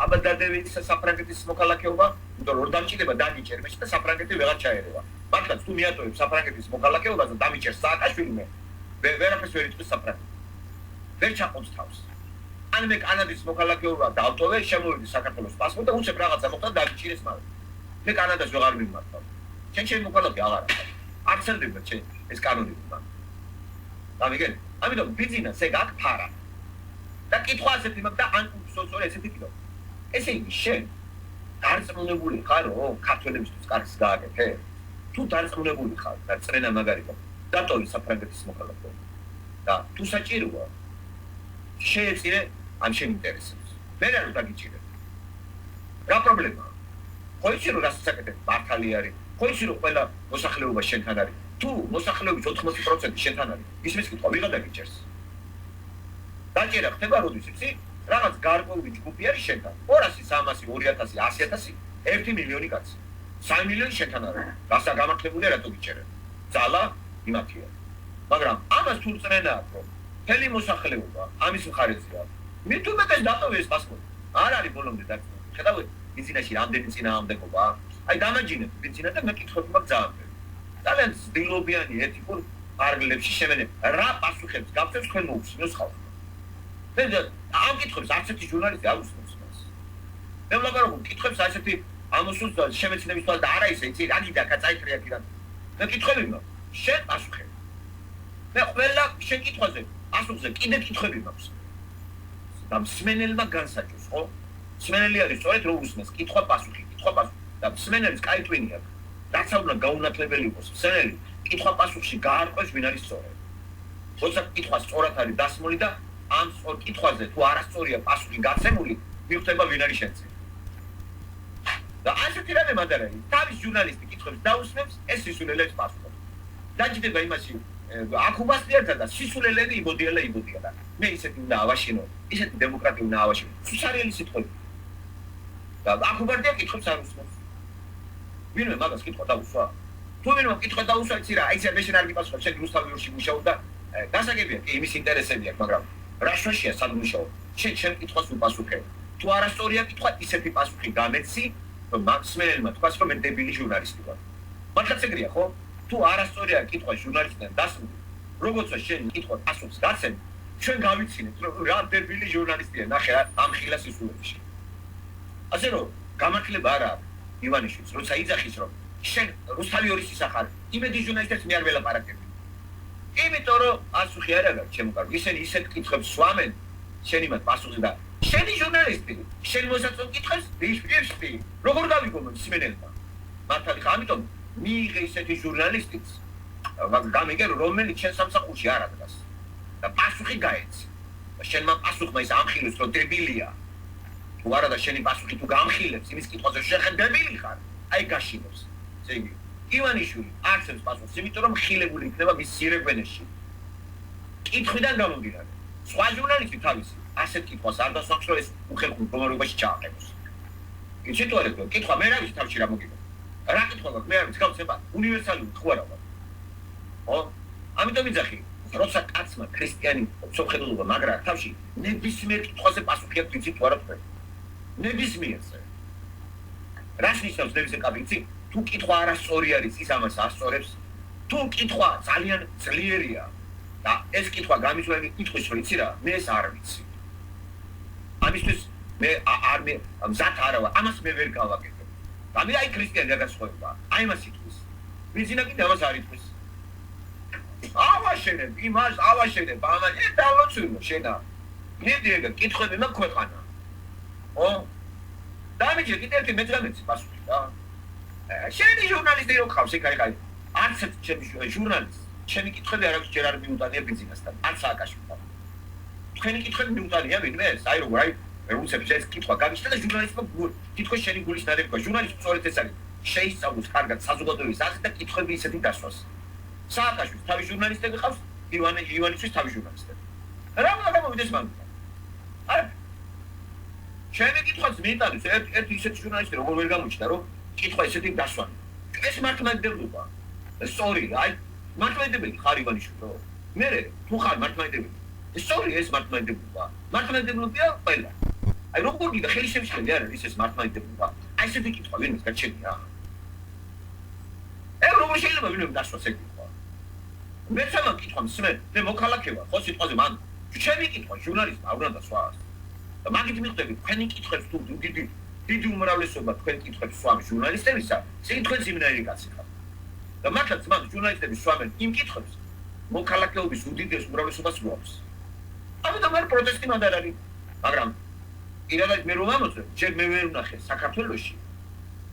აბა დადევით საფრანგეთის მოქალაქეობა, იმიტომ რომ დამჭირდება დაგიჭერმეში და საფრანგეთი ვეღარ ჩაერევა. მართლაც თუ მიატოვებ საფრანგეთის მოქალაქეობას და დამიჭერს სააკაშვილიმ, ვერაფერს ვერ იტყვის საფრანგეთი. ვერ ჩაყობს თავს. ან მე კანადის მოქალაქეობა დავტოვე, შემოვიდი საქართველოს პასპორტი და უცებ რაღაცა მოხდა დაგიჭირეს მაგრამ. მე კანადას ვეღარ მიმართავ. ჩემი მოქალაქე აღარ არის. აქცენტდება ეს კანონები მაგრამ. გამიგე? ამიტომ ბიზნეს ეგ აქ ფარა. და კითხვა ასეთი მაქვს და ან უცოცხლე ესეთი კიდო. ესე იგი შენ დარწმუნებული ხარ რომ ქართველებისთვის კარგს გააკეთე? თუ დარწმუნებული ხარ და წრენა მაგარია, დატოვე საფრანგეთის მოქალაქეობა. და თუ საჭიროა შეეწირე ან შენ ინტერესებს. მე რა დაგიჭირე? რა პრობლემაა? ხო იცი რომ რასაც აკეთებ მართალი არის. ხო იცი რომ ყველა მოსახლეობა შენთან არის. თუ მოსახლეობის 80% შენთან არის, ისმის კითხვა ვიღა დაგიჭერს. დაჭერა ხდება როდის იცი? რაღაც გარკვეული ჯგუფი არის შენთან. 200, 300, 2000, 100000, 1 მილიონი კაცი. 3 მილიონი შენთან არის. გასა გამართლებულია რატო გიჭერენ? ძალა იმათია. მაგრამ ამას თუ წრენა აქვს, მთელი მოსახლეობა ამის მხარეზეა. მე თუ მეტეს დატოვე ეს პასპორტი. არ არის ბოლომდე დაგწნილი. ხედავთ, ბიზნესში რამდენი წინააღმდეგობა? აი დამაჯინეთ ბიზნესს და მე კითხები მაქვს ძალიან. ძალიან ძილობიანი ეთიკურ პარალელებში შემენება. რა პასუხებს გავცემს თქვენ მოусმინოს ხალხს. მე ამ კითხვებს არც ერთი ჟურნალისტი არ უსმენს მას. მე ვლაპარაკობ კითხვებს ასეთი ამოსულს შემეცნების თვალს და არა ისე იცი რა გიდაკა წაიკრე აქედან. მე კითხვები მაქვს. შენ პასუხები. მე ყველა შენ კითხვაზე პასუხზე კიდე კითხვები მაქვს. და მსმენელმა განსაჭოს, ხო? მსმენელი არის სწორედ რო უსმენს კითხვა პასუხი და მსმენელის კაი ტვინი აქვს. რაც უნდა გაუნათლებელი იყოს მსმენელი კითხვა პასუხში გაარკვევს ვინ არის სწორი. როცა კითხვა სწორად არის დასმული და ამ სწორ კითხვაზე თუ არასწორია პასუხი გაცემული, მიხვდება ვინ არის შენცი. და ასეთი რამე მანდარა თავის ჟურნალისტი კითხვებს დაუსმენს, ეს სისულელებს პასუხობს. დაჯდება იმაში აქ უბასტიართა და სისულელები იბოდიალა. მე ისეთი უნდა ავაშინო, ისეთი დემოკრატია უნდა ავაშინო. სუსარიელი სიტყვები. და აქ უბარდია კითხვებს არ უსმენს. ვინმე მაგას კითხვა დაუსვა. თუ ვინმე კითხვა დაუსვა, იცი რა, აი ეს მეშინ არ გიპასუხებ, შენ რუსთავიურში მუშაობ და გასაგებია, კი იმის ინტერესები აქვს, მაგრამ რა შეშია სად მუშაობ? შენ კითხვას უპასუხებ. თუ არასწორია კითხვა, ისეთი პასუხი გამეცი, რომ მსმენელმა თქვას, რომ მე დებილი ჟურნალისტი ვარ. მართლაც ეგრეა, ხო? თუ არასწორია კითხვა ჟურნალისტთან დასმული, როგორც შენ კითხვა პასუხს გაცემ, ჩვენ გავიცინეთ, რომ რა დებილი ჟურნალისტია, ნახე ამ ხილას ისულებში. ასე რომ გამართლება არა ივანიშვილს, როცა იძახის, რომ შენ რუსთავიორის ისახარ, იმედი ჟურნალისტებს მე არ ველაპარაკები. იმიტომ რომ პასუხი არ აქვს, ჩემო კარგი, ისინი ისეთ კითხვებს სვამენ, შენ იმათ პასუხი და შენი ჟურნალისტი, შენ მოსაწონ კითხვებს, ვიშპირშტი, როგორ გავიგო მსმენელმა. მართალი ხა, ამიტომ მიიღე ისეთი ჟურნალისტიც, გამიგე, რომელიც შენ სამსახურში არ ადგას და პასუხი გაეცი. შენმა პასუხმა ის ამხილოს, რომ დებილია. თუ არა და შენი პასუხი თუ გამხილებს იმის კითხვაზე შეხენ დებილი ხარ, აი გაშინებს. ესე იგი, ივანიშვილი არცებს პასუხს, იმიტომ რომ ხილებული იქნება მის სირეგვენეში. კითხვიდან გამომდინარე. სხვა ჟურნალისტი თავისი ასეთ კითხვას არ დასვამს, რომ ეს უხერხულ მდგომარეობაში ჩააყენოს. იცით თუ არა, კითხვა მე რა ვიცი თავში რა მოგიგო. რა კითხვა გაქვს, მე არ ვიცი, გავცემა უნივერსალური ხო არა ვარ. ხო? ამიტომ იძახი, როცა კაცმა ქრისტიანი სოფხედულობა მაგრა თავში ნებისმიერ კითხვაზე პასუხი აქვს, იცით თუ არა თქვენ. ნებისმიერზე. რას ნიშნავს ნებისმიერ კაბინეტი? თუ კითხვა არასწორი არის, ის ამას ასწორებს. თუ კითხვა ძალიან ძლიერია და ეს კითხვა გამიწვევი კითხვის რო იცი რა, მე ეს არ ვიცი. ამისთვის მე არ მე მზად არა ვარ, ამას მე ვერ გავაკეთებ. და მე აი ქრისტიანი დაგასხვება. აი მას იტყვის. ვიზინა კიდე ამას არ იტყვის. ავაშენებ, იმას ავაშენებ, ამას ეს დალოცულო შენა. მიდი ეგ კითხვები მაქვს ქვეყანა. ო? დამიჯერ კიდე ერთი მეძღამეცი პასუხი რა. შენი ჟურნალისტი რო ხავს, კაი. არც ჩემი ჟურნალისტი, ჩემი კითხვები არ აქვს ჯერ არ მიუტანია ბიზნესთან. არც სააკაშვილთან. თქვენი კითხვები მიუტანია ვინმე? აი როგორ აი რუსებს ეს კითხვა გაგიშთა და ჟურნალისტმა კითხვის შენი გულის ნარევი ჟურნალისტი სწორედ ეს არის. შეისწავლოს კარგად საზოგადოების ასეთ და კითხვები ისეთი დასვას. სააკაშვილს თავის ჟურნალისტები ყავს, ივანიშვილის თავის ჟურნალისტები. რა უნდა მოვიდეს მან? არა ჩემი კითხვაც მიიტანოს ერთი ისეთი ჟურნალისტი როგორ ვერ გამოჩნდა რომ კითხვა ისეთი დასვანი. ეს მართლმადიდებლობა. სწორი, აი მართლმადიდებელი ხარ ივანიშვილი რო. მე თუ ხარ მართლმადიდებელი. სწორი ეს მართლმადიდებლობა. მართლმადიდებლობია ყველა. აი როგორ გიდა ხელი შემშლელი არის ეს მართლმადიდებლობა. აი ესეთი კითხვა ვინმეს გაჩენია. როგორ შეიძლება ვინმე დასვას ეგ კითხვა. მე სამა კითხვა მსმენ, მე მოქალაქე ვარ, ხო სიტყვაზე მან. ჩემი კითხვა ჟურნალისტმა არ უნდა დასვას. მაგით მიხვდები თქვენი კითხვებს თუ დიდი უმრავლესობა თქვენ კითხვებს სვამს ჟურნალისტებისა, ისინი თქვენ სიმნაირი კაცი ხართ. და მართლაც მან ჟურნალისტები სვამენ იმ კითხვებს, მოქალაქეობის უდიდეს უმრავლესობას გვაქვს. ამიტომ არ პროტესტი მანდ არ არის. მაგრამ პირადად მე რომ ამოწევ, ჯერ მე ვერ ვნახე საქართველოში.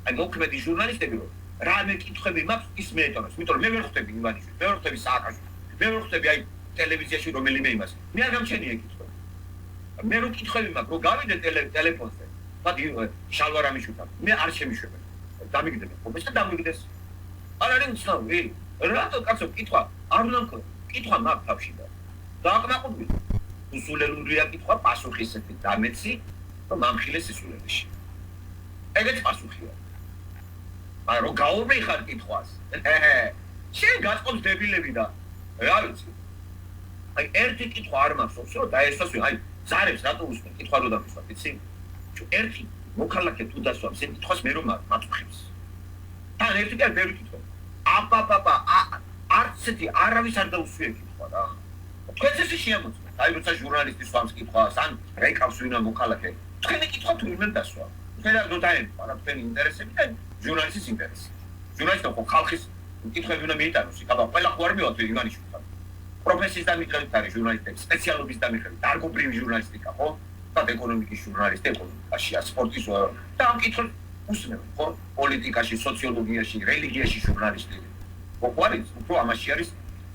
აი მოქმედი ჟურნალისტები რომ რამე კითხვები მაქვს ის მეეტონოს, იმიტომ რომ მე ვერ ხვდები ივანიშვილს, მე ვერ ხვდები სააკაშვილს, მე ვერ ხვდები აი ტელევიზიაში რომელიმე იმას. მე არ გამჩენია კითხვები. მე რო კითხვები მაქვს, რო გავიდე ტელეფონზე, მაგ შალვარამიშვილთან, მე არ შემიშვებენ. დამიგდები ხომეს და დამიგდეს. არ არის უცნაური. რატო კაცო კითხვა არ უნდა მქონდეს? კითხვა მაქვს თავში და დააკმაყოფილე. უსულელურია კითხვა, პასუხი ისეთი დამეცი, რომ ამხილეს სისულელეში. ეგეც პასუხია. მაგრამ რო გაუმიხარ კითხვას. შენ გაწყობს დებილები და რა ვიცი. აი ერთი კითხვა არ მახსოვს, რომ დაესვას, აი ზარებს რატო უსმენ კითხვა რო დამისვა, იცი? ერთი მოქალაქე თუ დასვამს, ეს კითხვას მე რომ მაწუხებს. თან ერთი კი არ ბევრი კითხვა. აპაპაპა არც ესეთი არავის არ დაუსვია კითხვა რა. თქვენც ესე შეამოწმეთ. აი როცა ჟურნალისტი სვამს კითხვას, ან რეკავს ვინა მოქალაქე. თქვენი კითხვა თუ იმენ დასვა. თქვენ არ დაემყარა რა თქვენი ინტერესები და ჟურნალისტის ინტერესი. ჟურნალისტი ხო ხალხის კითხვები უნდა მიიტანოს. აბა ყველა ხო არ მივაქვს ივანიშვილთან. პროფესიის დამიხედვით არის ჟურნალისტები, სპეციალობის დამიხედვით, დარგობრივი ჟურნალისტიკა ხო? და ეკონომიკის ჟურნალისტი, ეკონომიკაში, სპორტის და ამ კითხვებს უსმენ ხო? პოლიტიკაში, სოციოლოგიაში, რელიგიაში ჟურნალისტები. ხო არის, უფრო ამაში არის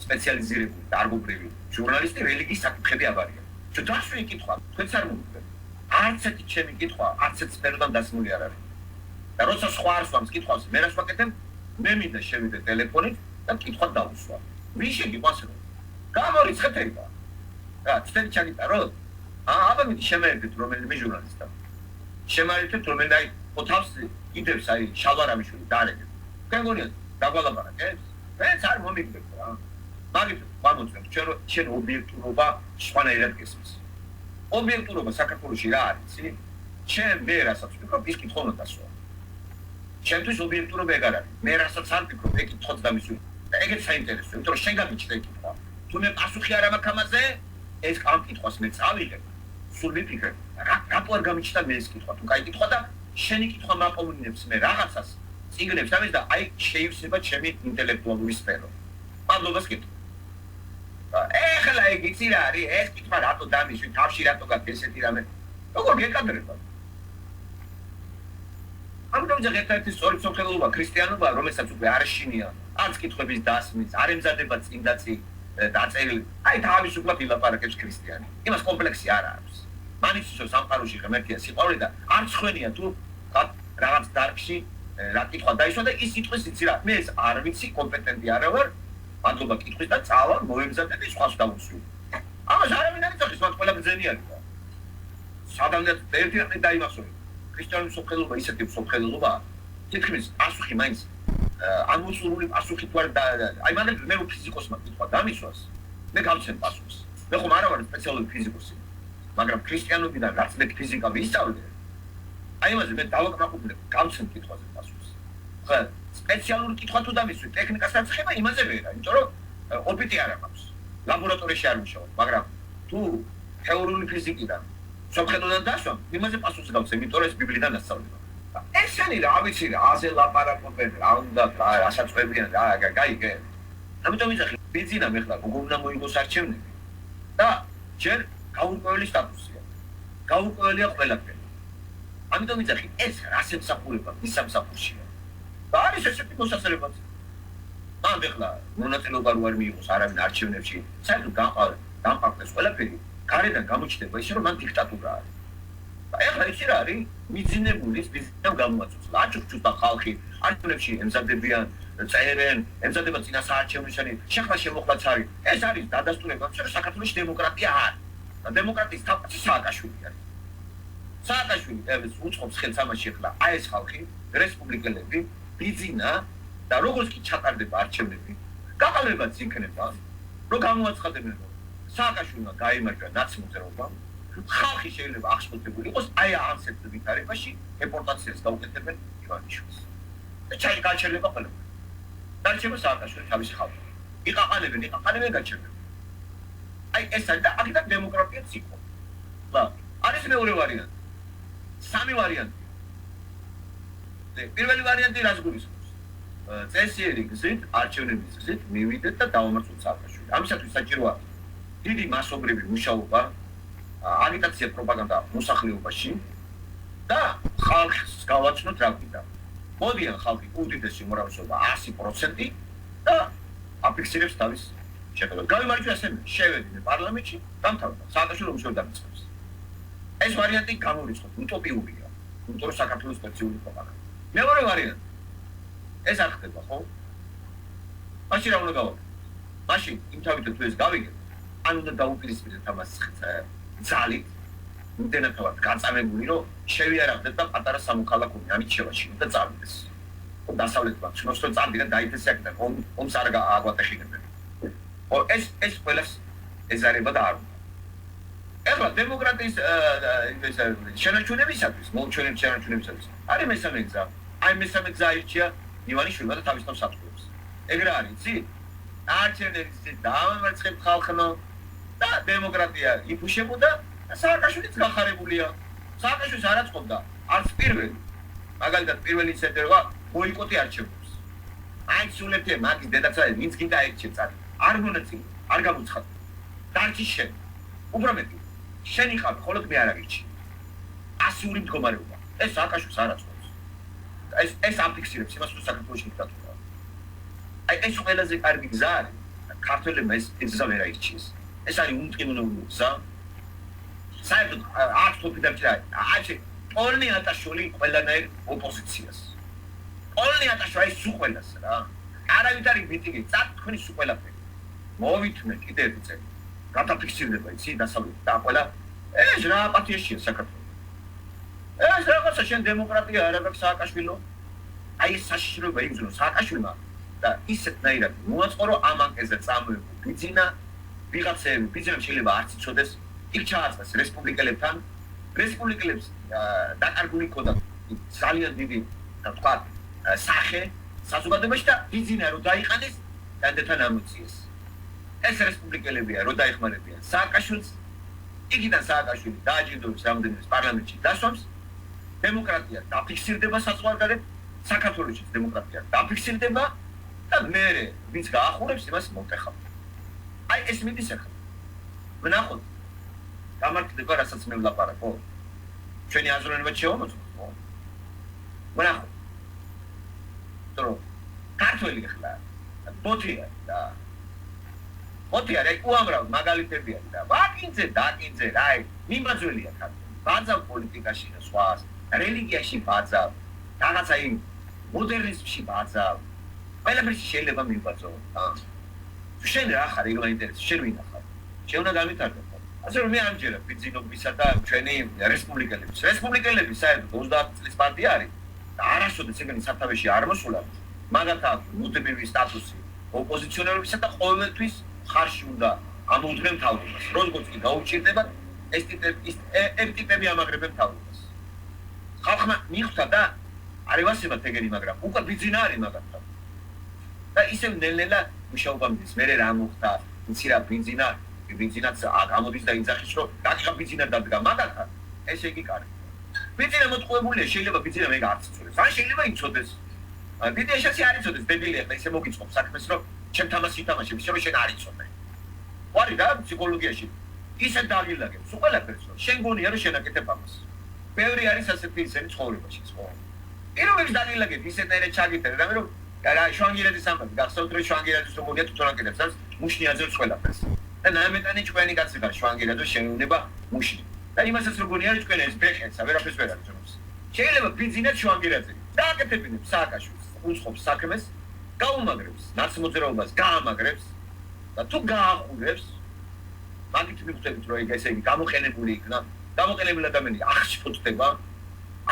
სპეციალიზირებული, დარგობრივი ჟურნალისტი რელიგიის საკითხები აბარია. თუ დაშვი კითხვა, თქვენც არ მოგიგებ. არც ერთი ჩემი კითხვა, არც ერთ სფეროდან დასმული არ არის. და როცა სხვა არ სვამს კითხვას, მე რას ვაკეთებ? მე მინდა შევიდე ტელეფონით და კითხვა დავუსვა. ვინ შეგიყვანს რომ? გამორიცხეთ ეგა. რა, თქვენ ჩაგიტაროთ? აბა მე შემეერთეთ რომელიმე ჟურნალისტთან. შემეერთეთ რომელიმე ოთავს იდებს აი შალვარამიშვილი დარეგეთ. თქვენ გონიათ დაგვალაპარაკეთ? მეც არ მომიგებ რა. მაგით გამოწვევ ჩვენ ობიექტურობა სხვანაირად გესმის. ობიექტურობა საქართველოში რა არის? ჩვენ მე რასაც ვფიქრობ, ის კითხვა უნდა დასვა. ჩემთვის ობიექტურობა ეგ არ არის. მე რასაც არ ვფიქრობ, ეგ კითხვაც დამისვი. და ეგეც საინტერესოა, იმიტომ რომ შენ გამიჩნდა კითხვა. თუ მე პასუხი არ ამაქვს ამაზე, ეს ამ კითხვას მე წავიღებ. სულ ვიფიქრებ, რატო არ გამიჩნდა მე ეს კითხვა? თუ კაი კითხვა და შენი კითხვა მაყოვნინებს მე რაღაცას, წიგნებს ამის და აი შეივსება ჩემი ინტელექტუალური სფერო. მადლობას გითხრა. ეხლა ეგ იცი რა არის? ეს კითხვა რატო დამისვი? თავში რატო გაქვს ესეთი რამე? როგორ გეკადრება? ამიტომ ერთ-ერთი სწორი სამხედროობა ქრისტიანობა, რომელსაც უკვე არ შინია, არც კითხვების დასმის, არ ემზადება წინ და წინ დაწერილი. აი თავისუფლად ილაპარაკებს ქრისტიანი. იმას კომპლექსი არ აქვს. მანიც ისო სამყაროში ღმერთია სიყვარული და არც ხვენია თუ რაღაც დარგში რა კითხვა დაისვა და ის სიტყვის იცი რა. მე ეს არ ვიცი, კომპეტენტი არ ვარ. მადლობა კითხვის და წავალ მოემზადებ ის სხვას დავუსვი. ამას არავინ არ იცოდეს, მათ ყველა ბრძენიანია. სადამდე ერთი რამე დაიმახსოვრე. ქრისტიანული სამხედროობა ისეთი სამხედროობაა. თითქმის პასუხი მაინც ამოსურული პასუხი თუ არ აი მანდ მე ფიზიკოსმა კითხვა დამისვას. მე გავცემ პასუხს. მე ხომ არა ვარ სპეციალური ფიზიკოსი. მაგრამ ქრისტიანობიდან რაც მე ფიზიკა ვისწავლე. აი იმაზე მე დავაკმაყოფილებ, გავცემ კითხვაზე პასუხს. ხო, სპეციალური კითხვა თუ დამისვი, ტექნიკასაც ხება იმაზე ვერა, იმიტომ რომ ოპიტი არ აქვს. ლაბორატორიაში არ ვიშავა, მაგრამ თუ თეორიული ფიზიკიდან სამხედროდან დასვამ, იმაზე პასუხს გავცემ, იმიტომ რომ ეს ბიბლიდან ასწავლება. ესენი რა ვიცი რა, აზე ლაპარაკობენ, რა უნდა რასაწყვებიან, გაიგე. ამიტომ ვიზახი, ბიზინა მე ხლა როგორ უნდა მოიგოს არჩევნები და ჯერ გაურკვეველი სტატუსია. გაურკვეველია ყველაფერი. ამიტომ ვიზახი, ეს რას ემსახურება მის სამსახურშია. და არის ესეთი მოსახსენებაც. მან ხლა მონაწილეობა რო არ მიიღოს არავინ არჩევნებში, საერთოდ დამყარდეს ყველაფერი. გარედან გამოჩნდება ისე რომ მან დიქტატურა არის. ეხლა იცი რა არის? მიძინებული ის ბიზნესთან გამოაწვევს. აჭუჭუს და ხალხი არჩევნებში ემზადებიან, წერენ, ემზადება წინასაარჩევნო შეხლა შემოხლაც არის. ეს არის დადასტურება, რომ საქართველოს დემოკრატია არის. და დემოკრატიის თავკაცი სააკაშვილი არის. სააკაშვილი ეს უწყობს ხელს ამაში ეხლა აი ეს ხალხი, რესპუბლიკელები, ბიზნა და როგორც კი ჩატარდება არჩევნები, გაყალბებაც იქნება, რომ გამოაცხადებენ სააკაშვილმა გაიმარჯვა ნაცნობრობა. ხალხი შეიძლება აღშფოთებული იყოს აი ამ ვითარებაში დეპორტაციას გაუკეთებენ ივანიშვილს. და გაჩერდება ყველაფერი. დარჩება სააკაშვილი თავისი ხალხი. იყაყალებენ გაჩერდება. აი ეს არის და აქედან დემოკრატიაც იყო. და არის მეორე ვარიანტი. სამი ვარიანტი. პირველი ვარიანტი რას გულისხმობს? წესიერი გზით, არჩევნების გზით მივიდეთ და დავამარცხოთ სააკაშვილი. ამისათვის საჭიროა დიდი მასობრივი მუშაობა, აგიტაცია, პროპაგანდა მოსახლეობაში და ხალხს გავაცნოთ რა გვინდა. მოდიან ხალხი უდიდესი უმრავლესობა 100% და აფიქსირებს თავის შეხედულებას. გავიმარჯვე ასე შევედინე პარლამენტში, დამთავრდა. სააკაშვილი ომს ვერ დამიწყებს. ეს ვარიანტი გამორიცხოთ, უტოპიურია. იმიტომ რომ საქართველოს სპეციფიკური პროპაგანდა. მეორე ვარიანტი. ეს არ ხდება, ხო? მაშინ რა უნდა გავაკეთო? მაშინ იმთავითაც თუ ეს გავიგებ, ან უნდა დაუპირისპირდეთ ამას ძალით, იმდენად გაწამებული, რომ შევიარაღდეთ და პატარა სამოქალაქო ამით შევაშინოთ და წავიდეს. დასავლეთმა ცნობს რომ წავიდა და დაიდეს აქ და ომს არ აგვატეხინებენ. ეს ყველას ეზარება და არ უნდა. ეხლა დემოკრატიის შენარჩუნებისათვის, მოუჩვენებს შენარჩუნებისათვის. არის მესამე გზა. აი მესამე გზა ირჩია ივანიშვილმა და თავის თავს აწყვეტს. ეგ რა არის, იცი? არჩევნების დაამარცხებთ ხალხნო და დემოკრატია იფუშებოდა და სააკაშვილიც გახარებულია. სააკაშვილს არ აწყობდა არც პირველი. მაგალითად პირველი ინციდენტია ბოიკოტი არჩევნებს. აი სულეთე მაგის დედაცაა ვინც გინდა აერჩევ წარ. არ მონაწილე, არ გამოცხადე. დარჩი შენ. უბრალოდ შენ იყავ, ხოლოდ მე არ აღიჩი. ასიური მდგომარეობა. ეს სააკაშვილს არ აწყობს. ეს აფიქსირებს იმას, რომ საქართველოს დიქტატურაა. აი ეს ყველაზე კარგი გზა არის. ქართველებმა ეს გზა ვერ აირჩიეს. ეს არის უმტკივნეული გზა. საერთოდ არც თოფიდარჭა. აი პოლნი ატაშვილი ყველანაირ ოპოზიციას. პოლნი ატაშვილი სულ ყველას რა. არავით არის მიტინგი, წარქმნის სულ ყველაფერი. მოვითმე კიდე ერთი წელი. გადაფიქსირდება იცი დასავლეთ და ყველა ეს რა აპათიაშია საქართველოს. ეს რაღაცა შენ დემოკრატია არ აქვს სააკაშვილო. აი ეს საშიშროება იგზნო სააკაშვილმა და ისეთნაირად მოაწყო რომ ამ ანკეზე წამოებო ბიძინა ვიღაცები ბიძინამ შეიძლება არც იცოდეს იქ ჩააწეს რესპუბლიკელებთან რესპუბლიკელებს დაკარგული ქონდა ძალიან დიდი და თქვა სახე საზოგადოებაში და ბიძინა რომ დაიყანეს დანდებთან ამოწიეს ეს რესპუბლიკელებია რომ დაეხმარებიან სააკაშვილს იქიდან სააკაშვილი დააჯილდოებს რამდენიმე პარლამენტში დასვამს დემოკრატია დაფიქსირდება საზღვარგარეთ საქართველოში დემოკრატია დაფიქსირდება და მე ვინც გაახურებს იმას მომტეხავ აი ეს მიდის ახლა ვნახოთ გამართლება რასაც მე ვლაპარაკო ჩვენი აზროვნება შევამოწმო ვნახოთ თორე ქართველი ახლა ბოთია და ბოთია რა უამრავ მაგალითებია და დაკინძე რაი მიმაძველია ქართველი ბაძა პოლიტიკაში და სხვა რელიგიაში ბაძა რაღაცა იმ მოდერნიზმში ბაძა ყველაფერში შეიძლება მიბაძო შენ რა ხარ იგლა ინტერესი შენ ვინ ხარ შენ უნდა გამიტარდო ასე რომ მე ამჯერად ბიძინობისა და ჩვენი რესპუბლიკელების საერთოდ 30 წლის პარტია არის და არასოდეს ეგენი სათავეში არ მოსულა მაგათაც მუდმივი სტატუსი ოპოზიციონერებისა და ყოველთვის ხარში უნდა ამოუდგენ თავობას როგორც კი გაუჭირდება ეს ტიპები ამაგრებენ თავობას ხალხმა მიხვდა და არ ევასებათ ეგენი მაგრამ უკვე ბიძინა არის მაგათაც და ისევ ნელ-ნელა მუშაობა მიდის მე რა მოხდა იცი რა ბიძინაც გამოდის და იძახის რომ დაგიღა ბიძინა დადგა მაგათაც ესე იგი კარგი ბიძინა მოტყუებულია შეიძლება ბიძინა მე არც იცოდეს ან შეიძლება იცოდეს ბიძინა შეიძლება არ იცოდეს დებილია და ისე მოგიწყობს საქმეს რომ ჩემ თამას ითამაშებ ისე რომ შენ არ იცოდე ვარი რა ფსიქოლოგიაში ისე დაგილაგებს უყალაფერს რომ შენ გონია რომ შენაკეთებ ამას ბევრი არის ასეთი ისენი ცხოვრებაში ხო პირობებს დაგილაგებ ისეთერე ჩაგიტერ რამე რომ რა შვანგირაძის ამბავი გახსოვთ რომ შვანგირაძის როგორია თვითონაკეთებს ამას მუშნიაძეს ყველაფერს და ნამეტანი ჩვენი კაცი გარ შვანგირაძე შეუნება მუშნი და იმასაც როგორია ჩვენი ეს ბეხეცა ვერაფერს ვერ არის შეიძლება ბიძინაც შვანგირაძე დააკეთებინებს სააკაშვილს უცხობს საქმეს გაუმაგრებს ნაცმოძრაობას გაამაგრებს და თუ გაახურებს მაგით მიხვდებით რომ ესე იგი გამოყენებული იქნა გამოყენებული ადამიანი აღშფოთდება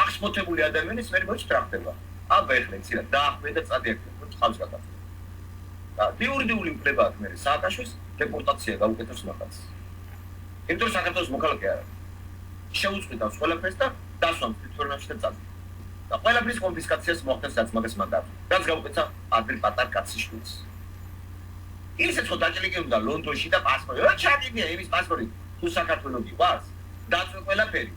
აღშფოთებული ადამიანის მე მოჭრახდება აბა ეხლა იცი რა დაახვე და წადიაკეთებ წყალს გადახდა და დიურიდიული უფლება აქვს მე სააკაშვილს დეპორტაცია გაუკეთოს მაგას იმიტომ საქართველოს მოქალაქე არა შეუწყვეტავს ყველაფერს და დასვამს თვითონაში და წადის და ყველაფრის კონფისკაციას მოხდენს რაც მაგას მანდატი რაც გაუკეთა ადრე პატარ კაცის შვილს ისე ხო დაჭრილი უნდა ლონდონში და პასპორტი ჩაგიდია იმის პასპორტი თუ საქართველოს გიყვარს დაწვე ყველაფერი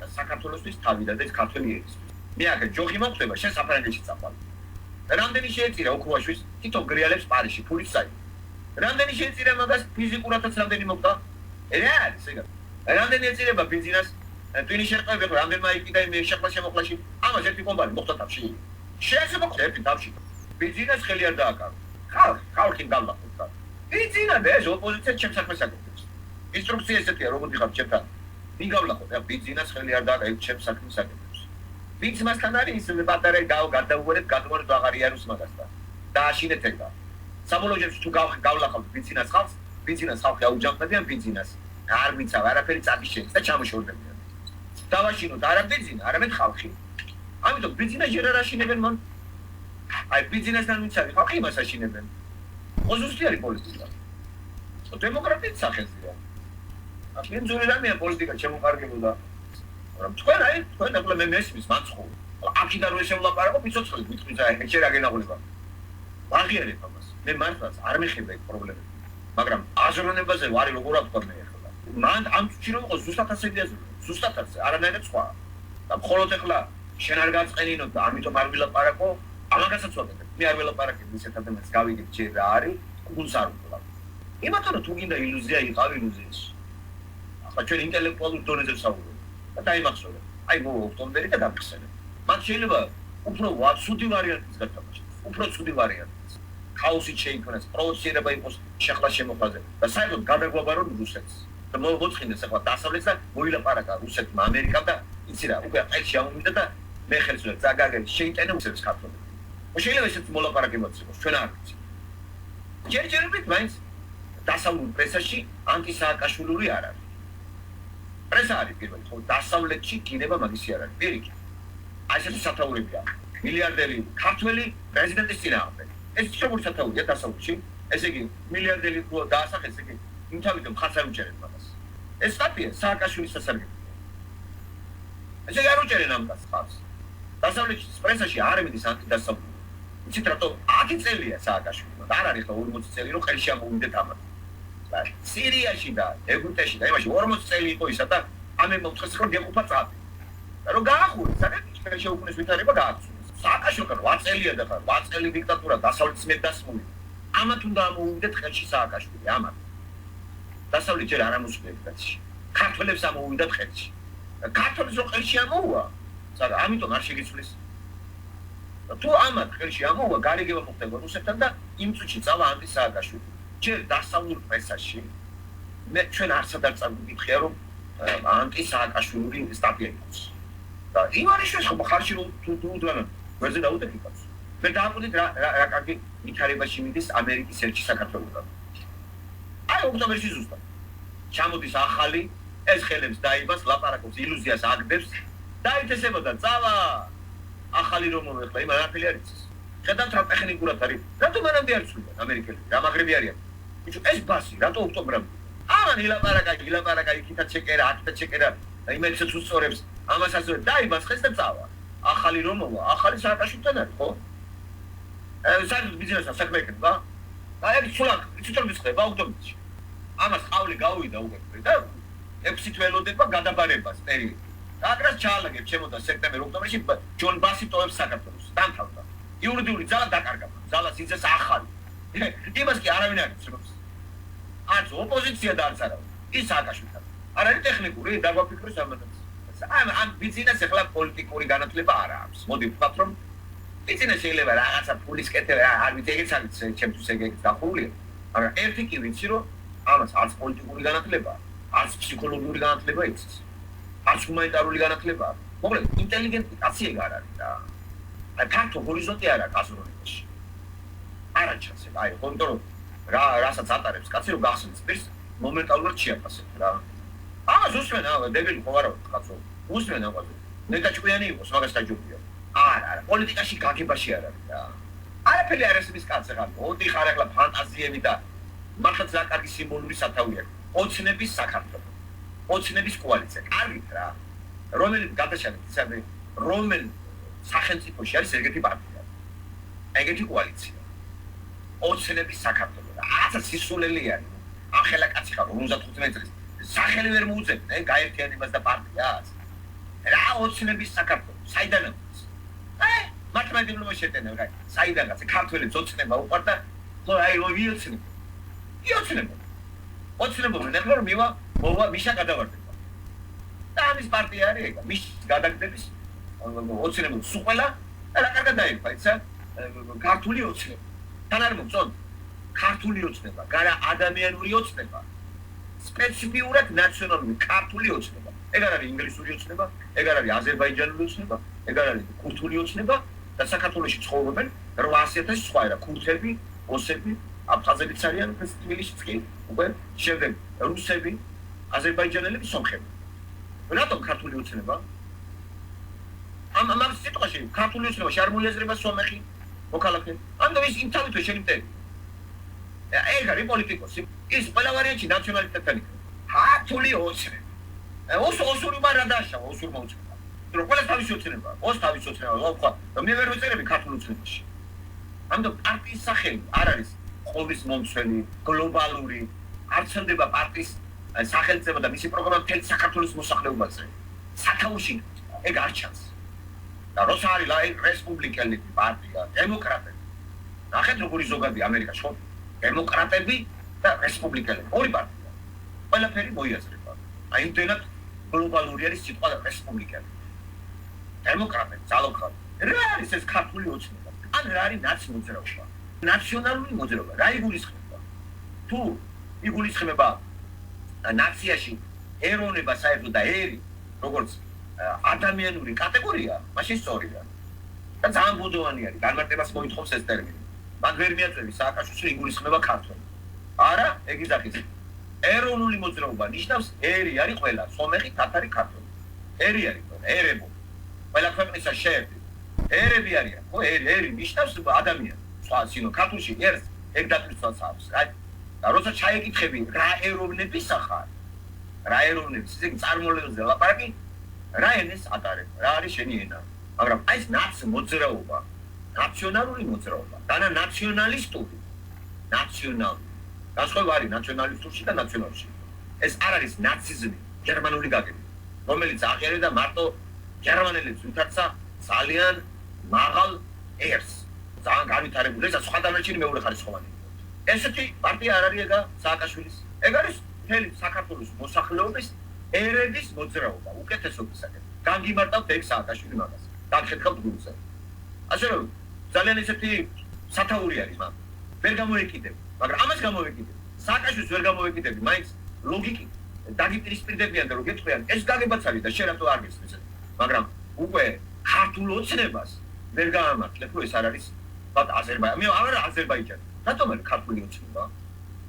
და საქართველოსთვის თავი და ეს ქართველი ერისთვის მე აქ ჯოხი მოხდება შენ საფრანგეთში წავალ რამდენი შეეწირა ოქროაშვილს თვითო გრიალებს პარიზში ფულით საი რამდენი შეეწირა მაგას ფიზიკურადაც რამდენი მოხდა რა არის ეგ რამდენი ეწირება ბენზინას ტვინი შერყევი ხო რამდენმა იყიდა იმ შემოკლაში ამას ერთი კომპანია მოხდა თავში შეიძლება მოხდა ერთი თავში ბენზინას ხელი არ დააკავა ხალხი გალახო ბენზინა და ეს ოპოზიცია ჩემს საქმეს აკეთებს ინსტრუქცია ესეთია როგორ დიხარ ჩემთან ვინ გავლახო და ბენზინას ხელი არ დააკავა ჩემს საქმეს აკეთებს ვინც მასთან არის ის პატარა გადაუღერეთ გადმორეთ აღარ იაროს მაგასთან და აშინეთ ეგა საბოლოოებში თუ გავლახავთ ბენზინას ხალხს ბენზინას ხალხი აუჯანყდებიან ბენზინას არ მიცავ არაფერი წაგიშენს და ჩამოშორდებიან დავაშინოთ არა ბენზინა არამედ ხალხი ამიტომ ბენზინა ჯერ არ აშინებენ მან აი ბენზინასთან მიცავი ხალხი იმას აშინებენ ოზუსტი არის პოლიტიკა დემოკრატიის სახელზეა ბენზინური რამეა პოლიტიკა შემოყარგებოდა მაგრამ თქვენ ახლა მე მესმის მანცხო აქედან რომ შევლაპარაკო პიცოცხლით მithmisa შენ აგენაღლება ვაღიარებ ამას. მე მართლაც არ მეხება ეს პრობლემები. მაგრამ აზროვნებაზე ვარ როგორ ვთქვა მე ახლა. მან ამ წუთში რომ იყოს ზუსტად ასე დიაზრო. ზუსტად ასე, არანაირად სხვა. და მხოლოდ ახლა შენ არ გაწყენინო და ამიტომ არ ვილაპარაკო, ამაგასაც ვაკეთებ. მე არ ვილაპარაკებ ისეთ ადამიანს გავიგებ ჯერ რა არის, გულს არ ვკლავ. იმათო თუ გინდა ილუზია იყავ ილუზიაში. ახლა ჩვენ ინტელექტუალურ დონეზე ვსაუბრობთ. და დაიმახსოვრე. აი მო ოქტომბერი და დამხსენე. მათ შეიძლება უფრო ცუდი ვარიანტიც გათამაშოს. უფრო ცუდი ვარიანტიც. ქაოსი შეიქმნას, პროვოცირება იყოს შეხლა შემოყვაზე და საერთოდ გადაგვაბარონ რუსეთს. და მოწყინეს ახლა დასავლეთს და მოილაპარაკა რუსეთმა ამერიკამ და იცი რა, უკვე ყელში ამოვიდა და მე ხელს ვერ წაგაგებ შეიტანა რუსეთს ქართველებს. შეიძლება ესეც მოლაპარაკებაც იყოს, ჩვენ არ ვიცით. ჯერჯერობით მაინც დასავლურ პრესაში ანტისააკაშვილური არ არის. პრესა არის პირველი, ხო დასავლეთში კიდევა მაგისი არ არის. პირიქით. აი ესეთი სათაურებია. მილიარდერი ქართველი პრეზიდენტის წინააღმდეგ. ეს შეგვიძლია სათაურია დასავლეთში. ესე იგი მილიარდერი თუ დაასახეს, ესე იგი იმთავითო მხარს არ უჭერენ მაგას. ეს სტატია სააკაშვილის სასარგებლოა. ესე იგი არ უჭერენ ამ მხარს. დასავლეთის პრესაში არ მიდის ანტიდასავლური. იცით რატო 10 წელია სააკაშვილმა და არ არის ხო 40 წელი რომ ხელში ამოვიდეთ ამათ. სირიაში და ეგვიპტეში და იმაში 40 წელი იყო ისა და ამე მომწეს რომ დიაყოფა წავი. და რომ გაახურეს, საკეთე შეუქმნეს ვითარება გააცნეს. სააკაშვილმა 8 წელია და 8 წელი დიქტატურა დასავლეთის მე დასმული. ამათ უნდა ამოვიდეთ ხელში სააკაშვილი, ამათ. დასავლეთ ჯერ არ ამოსულიებდათ. ქართველებს ამოვიდათ ხელში. ქართველებს რო ხელში ამოუვა, საგა ამიტომ არ შეგიცვლის. თუ ამათ ხელში ამოუვა, გარიგება მოხდება რუსეთთან და იმ წუთში წავა ანტისააკაშვილი. ჯერ დასავლურ პრესაში მე ჩვენ არცად არ წავიკითხია რომ ანტისააკაშვილური სტატია იყოს. და იმ არის ხო ხარში თუ უდრანა ვერზე დაუდეკიკაც. მე დააკვირდით რა კარგი ვითარებაში მიდის ამერიკის ელჩი საქართველოსთან. აი ოქტომბერში ზუსტად. ჩამოდის ახალი, ეს ხელებს დაიბას, ლაპარაკობს, ილუზიას აგდებს, დაითესებოდა, წავა. ახალი რომ მოეხლა, იმ არაფერი არ იცის. ხედავთ რა ტექნიკურად არის. რატო მანამდე არ ცვლიდა ამერიკელები? რა მაგრები არიან? ბიჭო, ეს ბასი, რატო ოქტომბრამდე? ამან ილაპარაკა, იქითაც შეკერა, აქითაც შეკერა, იმედსაც უსწორებს, ამას ასე დაიბასხეს და წავა. ახალი რომ მოვა, ახალი სააკაშვილთან არის, ხო? საერთოდ ბიზნესთან საქმე ეკეთება. აი ეს სულ ცოტა ხდება ოქტომბერში. ამას ყავლი გავიდა უკვე და 6 თველოდება გადაბარებას პერიოდი. აკრას ჩაალაგებ ჩემოდა სექტემბერ-ოქტომბერში ჯონ ბასი ტოვებს საქართველოს. დამთავრდა. იურიდიული ძალა დაკარგა. ძალას იცეს ახალი. იმას კი არავინ არ იცნობს. არც ოპოზიცია და არც არავინ. ის სააკაშვილთან. არ არის ტექნიკური, დაგვაფიქროს ამათაც. ამ ბიზნეს ახლა პოლიტიკური განათლება არ აქვს. მოდი ვთქვათ რომ ბიზნეს შეიძლება რაღაცა ფულის კეთება, არ ვიცი ეგეც არის ჩემთვის ეგეც დახურულია. მაგრამ ერთი კი ვიცი რომ ამას არც პოლიტიკური განათლება, არც ფსიქოლოგიური განათლება იცის. არც ჰუმანიტარული განათლება. მოკლედ, ინტელიგენტი კაცი ეგ არ არის და აი ფართო ჰორიზონტი არ აქვს აზროვნებაში. არა ჩანს ეგ, აი ხონტო რასაც ატარებს კაცი რომ გახსნის პირს მომენტალურად შეაფასებს რა. ამას უსმენ დებილი ხო არა კაცო. უსმენ ამაზე. ნეტაჭკვიანი იყოს მაგას დაჯობია. არა, პოლიტიკაში გაგებაში არ არის და არაფერი არ ესმის კაცი ხარ. მოდი ხარ ახლა ფანტაზიები და მართლაც რა კარგი სიმბოლური სათავე აქვს. ოცნების საქართველო. ოცნების კოალიცია. კარგით რა. რომელიც გადაშენებით, ისე რომელ სახელმწიფოში არის ეგეთი პარტია. ეგეთი კოალიცია. ოცნების საქართველო. რაღაცა სისულელი არის. ამ ხელა კაცი ხარ 55 წლის. სახელი ვერ მოუწევთ, გაერთიანებას და პარტიას. რა ოცნების საქართველო. საიდან აქვს? მართლმადიდებლობა შეტენა, რა. საიდან კაცი ქართველებს ოცნება უყვარდა, ხო აი ვიოცნება. იოცნება. ოცნება ნახე რომ მოვა მიშა გადავარდება. და ამის პარტია არის ეგ. მის გადაგდების ოცნება სუყელა და რა კარგად დაიფა, იცი? ქართული ოცნება. თან არ მოგწონთ? ქართული ოცნება, გარა ადამიანური ოცნება. სპეციფიურად ნაციონალური ქართული ოცნება. ეგ არ არის ინგლისური ოცნება, ეგ არ არის აზერბაიჯანული ოცნება, ეგ არ არის ქურთული ოცნება და საქართველოში ცხოვრობენ 800,000 სხვა რა ქურთები, ოსები, აფხაზებიც არიან თბილისშიც კი, უკვე შემდეგ რუსები, აზერბაიჯანელები, სომხები. რატომ ქართული ოცნება? ამ სიტყვაში ქართული ოცნებაში არ მოიაზრება სომეხი, მოქალაქე. ამიტომ ის იმთავითო შენი მტერი. ეგ არის პოლიტიკოსი. ის ყველა ვარიანტი ნაციონალიტეტთან იქნება. ქართული ოცნება. ოსურმა რა დაშავა, ოსურმა ოცნება. რომ ყველა თავისი ოცნება, თავისი ოცნება, ხო? მე ვერ ვეწერები ქართულ ოცნებაში. ამიტომ პარტიის სახელი არ არის ყოვლის მომცველი, გლობალური, არ ცნდება პარტიის სახელმწიფო და მისი პროგრამა მთელი საქართველოს მოსახლეობაზე. სათავეში ეგ არ ჩანს. და როცა არის რესპუბლიკელი პარტია, დემოკრატები. ნახეთ როგორი ზოგადი ამერიკაში ხო? დემოკრატები და რესპუბლიკელები, ორი პარტია. ყველაფერი მოიაზრება. აი იმდენად გლობალური არის სიტყვა რესპუბლიკელი. დემოკრატები, ძალოქრატი. რა არის ეს ქართული ოცნება? ან რა არის ნაციონალიზება? ნაციონალური მოძრაობა, რა იგულისხმება? თუ იგულისხმება ნაციაში ეროვნება საერთოდ და ერი, როგორც ადამიანური კატეგორია, მაშინ სწორია. და ძალიან ბუდოვანი არის, განმარტებას მოითხოვს ეს ტერმინი. მან ვერ მიაწვევი სააკაშვილს იგულისხმება ქართველი. არა, ეგ იზახის. ეროვნული მოძრაობა ნიშნავს ერი არის ყველა, სომეხი, თათარი, ქართველი. ერი არის ყველა, ერებო. ყველა ქვეყნისა შეერთი. ერები არიან, ხო, ერი ნიშნავს ადამიანი. სხვა სინო ქართულში ერს ეგ დაწვისვას აქვს, რა. და როცა ჩაეკითხები რა ეროვნებისა ხარ, რა ეროვნების, ისე წარმოლებაზე ლაპარაკი, რა ენას ატარებ, რა არის შენი ენა. მაგრამ აი ეს მოძრაობა, ნაციონალური მოძრაობა, დანა ნაციონალისტური, ნაციონალური. განსხვავება არის ნაციონალისტურში და ნაციონალურში. ეს არ არის ნაციზმი, გერმანული გაგება, რომელიც აღიარებდა მარტო გერმანელებს ვითარცა ძალიან მაღალ ერს. ძალიან განვითარებული ეს სხვა დამეჭირი მეორე ხარისხოვანი. ესეთი პარტია არ არის ეგა სააკაშვილის. ეგ არის მთელი საქართველოს მოსახლეობის ერების მოძრაობა, უკეთესობისაკენ. განგიმარტავთ ეგ სააკაშვილი მაგას. დაგხეთქავთ გულზე. ასე რომ ძალიან ესეთი სათაური არის მაგ. ვერ გამოეკიდებ, მაგრამ ამას გამოვეკიდებ. სააკაშვილს ვერ გამოვეკიდები, მაინც ლოგიკი დაგიპირისპირდებიან და რო გეტყვიან, ეს გაგებაც არის და შენ რატო არ გესმის? მაგრამ უკვე ქართულ ოცნებას ვერ გაამართლებ, რომ ეს არ არის აზერბაიჯანი. მე არა აზერბაიჯანი. რატომ არის ქართული ოცნება?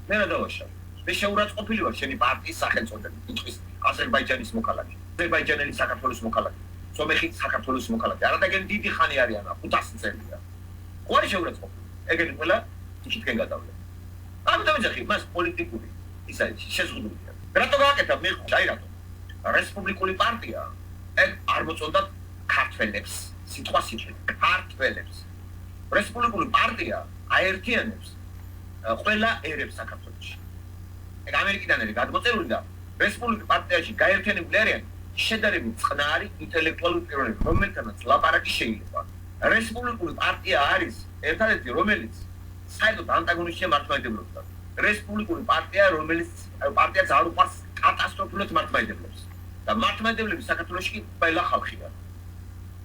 მე რა დავაშავე? მე შეურაცხყოფილი ვარ შენი პარტიის სახელწოდებით. იტყვის აზერბაიჯანის მოქალაქე, აზერბაიჯანელი საქართველოს მოქალაქე, სომეხი საქართველოს მოქალაქე. არადაგენ დიდი ხანი არიან, 500 წელია. ხო არის შეურაცხყოფილი. ეგენი ყველა იქითკენ გადავლენ. ამიტომ ეძახი, მას პოლიტიკური ისა შეზღუდულია. რატო გააკეთა მე აი რატო? რესპუბლიკური პარტია ეგ არ მოწონდათ ქართველებს. სიტყვა სიტყვით ქართველებს. რესპუბლიკური პარტია აერთიანებს ყველა ერებს საქართველოში. ეგ ამერიკიდან არის გადმოწერილი და რესპუბლიკურ პარტიაში გაერთიანებული არიან შედარებით წყნარი ინტელექტუალური პიროვნებები, რომელთანაც ლაპარაკი შეიძლება. რესპუბლიკური პარტია არის ერთადერთი, რომელიც საერთოდ ანტაგონისტია მართლმადიდებლობთან. რესპუბლიკური პარტია, რომელიც პარტიაც არ უყვარს კატასტროფულად მართლმადიდებლებს. და მართლმადიდებლები საქართველოში ყველა ხალხია.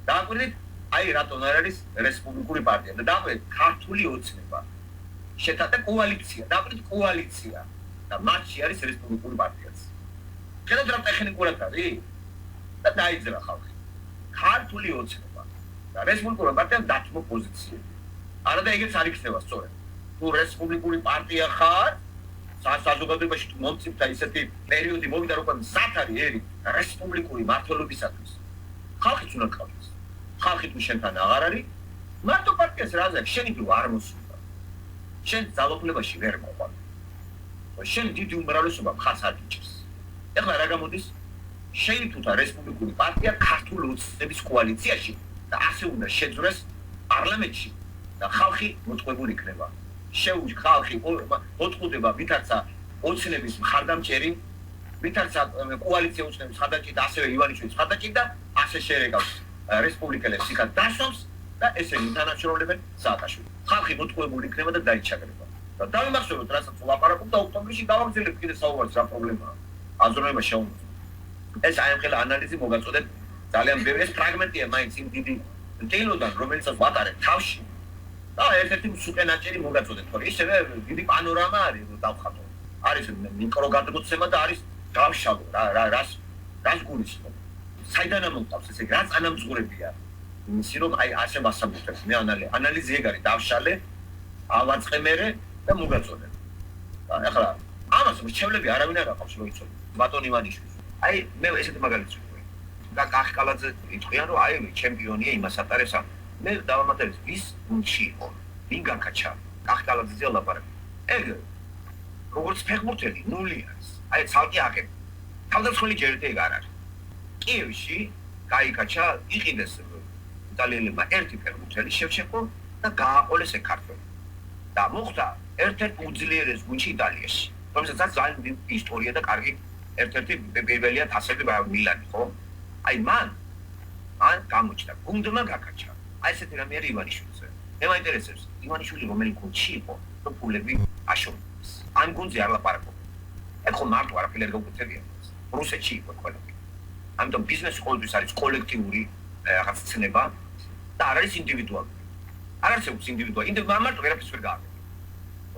დააკვირდით, აი რატომ არ არის რესპუბლიკური პარტია და დააკვირდით ქართული ოცნება. შეთანხმდა კოალიცია, დააკვირდით კოალიცია და მათში არის რესპუბლიკური პარტიაც. ხედავთ რა ტექნიკურად არის? და დაიძრა ხალხი. ქართული ოცნება და რესპუბლიკური პარტიამ დათმო პოზიციები. არა და ეგეც არ იქნება სწორედ. თუ რესპუბლიკური პარტია ხარ, საზოგადოებაში თუ მომწიფდა ისეთი პერიოდი მოვიდა რომ სათარი ერი რესპუბლიკური მმართველობისათვის. ხალხიც უნდა ყავდეს. ხალხი თუ შენთან აღარ არის, მარტო პარტიას რა ზაკ შენი თუ არ მოსულა. შენ ძალოფლებაში ვერ მოყვან. შენ დიდი უმრავლესობა ხას არ გიჭირს. ეხლა რა გამოდის? შენი თუ და რესპუბლიკური პარტია ქართული ოცნების კოალიციაში და ასე უნდა შეძრეს პარლამენტში და ხალხი მოწყობილი იქნება. ხალხი მოწყდება ვითარცა ოცნების მხარდამჭერი, ვითარცა კოალიცია ოცნების მხარდამჭერი და ასევე ივანიშვილის მხარდამჭერი და ასე შეერეგავს რესპუბლიკელებს იქაც დასვამს და ესენი თანაშრომლებენ სააკაშვილს. ხალხი მოწყობილი იქნება და დაიჩაგრება. და დავიმახსოვროთ, რასაც ვლაპარაკობ და ოქტომბერში დავაგრძელებ კიდე საუბარს რა პრობლემაა. აზროვნება შეუძლია. ეს აი ამ ხელა ანალიზი მოგაწოდეთ ძალიან ბევრი ეს ფრაგმენტია მაინც იმ დიდი ტილოდან რომელსაც ვატარებ თავში. და ერთ-ერთი მსუყენაჭერი მოგაწოდეთ, თორე ისევე დიდი პანორამა არის დავხატო. არის მიკრო გადმოცემა და არის გავშალო რას გულისხმობ. საიდან მომწავს ესე რა წანამძღვრებია. იმისი რომ აი ასე ვასაბუთებს მე ანალიზი ეგ არის დავშალე, ავაწყემერე და მოგაწოდეთ. ახლა ამას მრჩევლები არავინ არ აყავს რომ იცოდე. ბატონ ივანიშვილს. აი მე ესეთი მაგალითს ვიყავი. და კახკალაძე იტყვიან რომ აი ჩემპიონია იმას ატარებს ამ მე დავამატებს ვის გუნდში იყო ვინ გაკაჩა კახკალაძეზე ლაპარაკი ეგ როგორც ფეხბურთელი ნული არის აი ცალკე აკეთ თავდაცველი ჯერით ეგ არ არის კიევში გაიკაჩა იყიდეს იტალიელებმა ერთი ფეხბურთელი შევჩენკო და გააყოლეს ეს ქართველი. და მოხდა ერთ-ერთი უძლიერეს გუნდში იტალიაში. რომელსაც ძალიან დიდი ისტორია და კარგი ერთ-ერთი პირველია თასები მილანი, ხო? აი მან გამოჩნდა გუნდმა გაკაჩა. აი ესეთი რამე არის ივანიშვილზე. მე მაინტერესებს ივანიშვილი რომელი გუნდში იყო, რომ ფულები აშორდეს. ამ გუნდზე არ ლაპარაკობ. ეხლა მარტო არაფერი არ გაუკეთებია. რუსეთში იყო ყველაფერი. ამიტომ ბიზნესი ყოველთვის არის კოლექტიური რაღაც ცნება და არ არის ინდივიდუალური. არ არსებობს ინდივიდუალური. მარტო ვერაფერს ვერ გააკეთებ.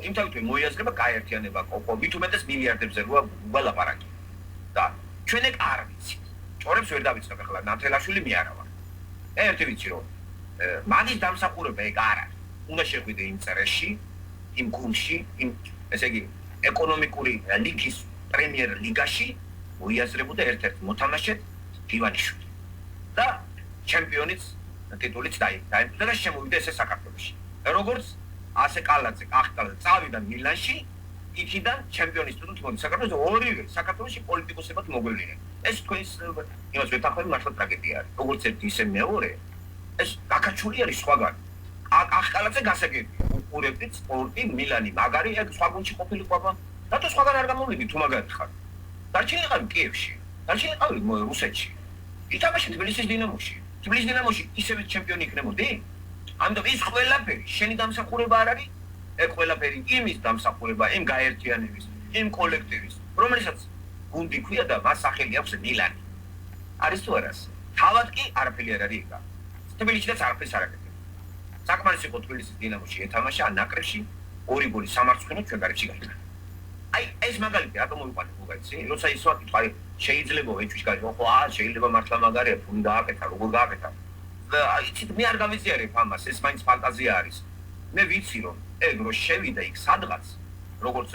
იმთავითვე მოიაზრება გაერთიანება კოკო, მით უმეტეს მილიარდებზე როა გვალაპარაკი. და ჩვენ ეგ არ ვიცით. ჭორებს ვერ დავიწყებ ახლა ნათელაშვილი მე არა ვარ. ერთი ვიცი რომ მაგის დამსახურება ეგ არ არის. უნდა შეხვიდე იმ წერეში, იმ გუნდში, იმ ესე იგი ეკონომიკური ლიგის პრემიერ ლიგაში მოიაზრებოდა ერთ-ერთ მოთამაშედ ივანიშვილი. და ჩემპიონის ტიტულიც დაიმკვიდრა და შემოვიდა ესე საქართველოში. როგორც ასე კალაძე წავიდა მილანში, იქიდან ჩემპიონის ტიტულით მოდი საქართველოს ორივე საქართველოში პოლიტიკოსებად მოგვევლინენ. ეს თქვენს იმას ვეთანხმები მართლა ტრაგედია არის. როგორც ერთი ისე მეორე, ეს გაკაჩული არის სხვაგან. კალაძე გასაგებია. უყურებდით სპორტი, მილანი, მაგარი, ეგ სხვა გუნდში ყოფილიყო, რატო სხვაგან არ გამოვიდი თუ მაგარი ხარ? დარჩენილი ყავი კიევში, დარჩენილი ყავი რუსეთში. ითამაში თბილისის დინამოში. თბილისის დინამოში ისევე ჩემპიონი იქნებოდი? ამიტომ ის ყველაფერი შენი დამსახურება არ არის? ეგ ყველაფერი იმის დამსახურება, იმ გაერთიანების, იმ კოლექტივის, რომელსაც გუნდი ქვია და მას სახელი აქვს მილანი. არის თუ არა? თავად კი არაფერი არ არის ეგა. თბილისშიც არაფერს არ აკეთებ. საკმარისი იყო თბილისის დინამოში ეთამაშა ან ნაკრებში, ორი გოლი სამარცხინო ჩვენ გარებში გაიგო. აი ეს მაგალითი რატომ მოვიყვანე უგაიცი? როცა ისვა კითხვა შეიძლება ეჭვში გაიგო, ხო შეიძლება მართლა მაგარია, ფული გააკეთა, როგორ გააკეთა. აი იცით მე არ გავიზიარებ ამას, ეს მაინც ფანტაზია არის. მე ვიცი რომ ეგ რო შევიდა იქ სადღაც, როგორც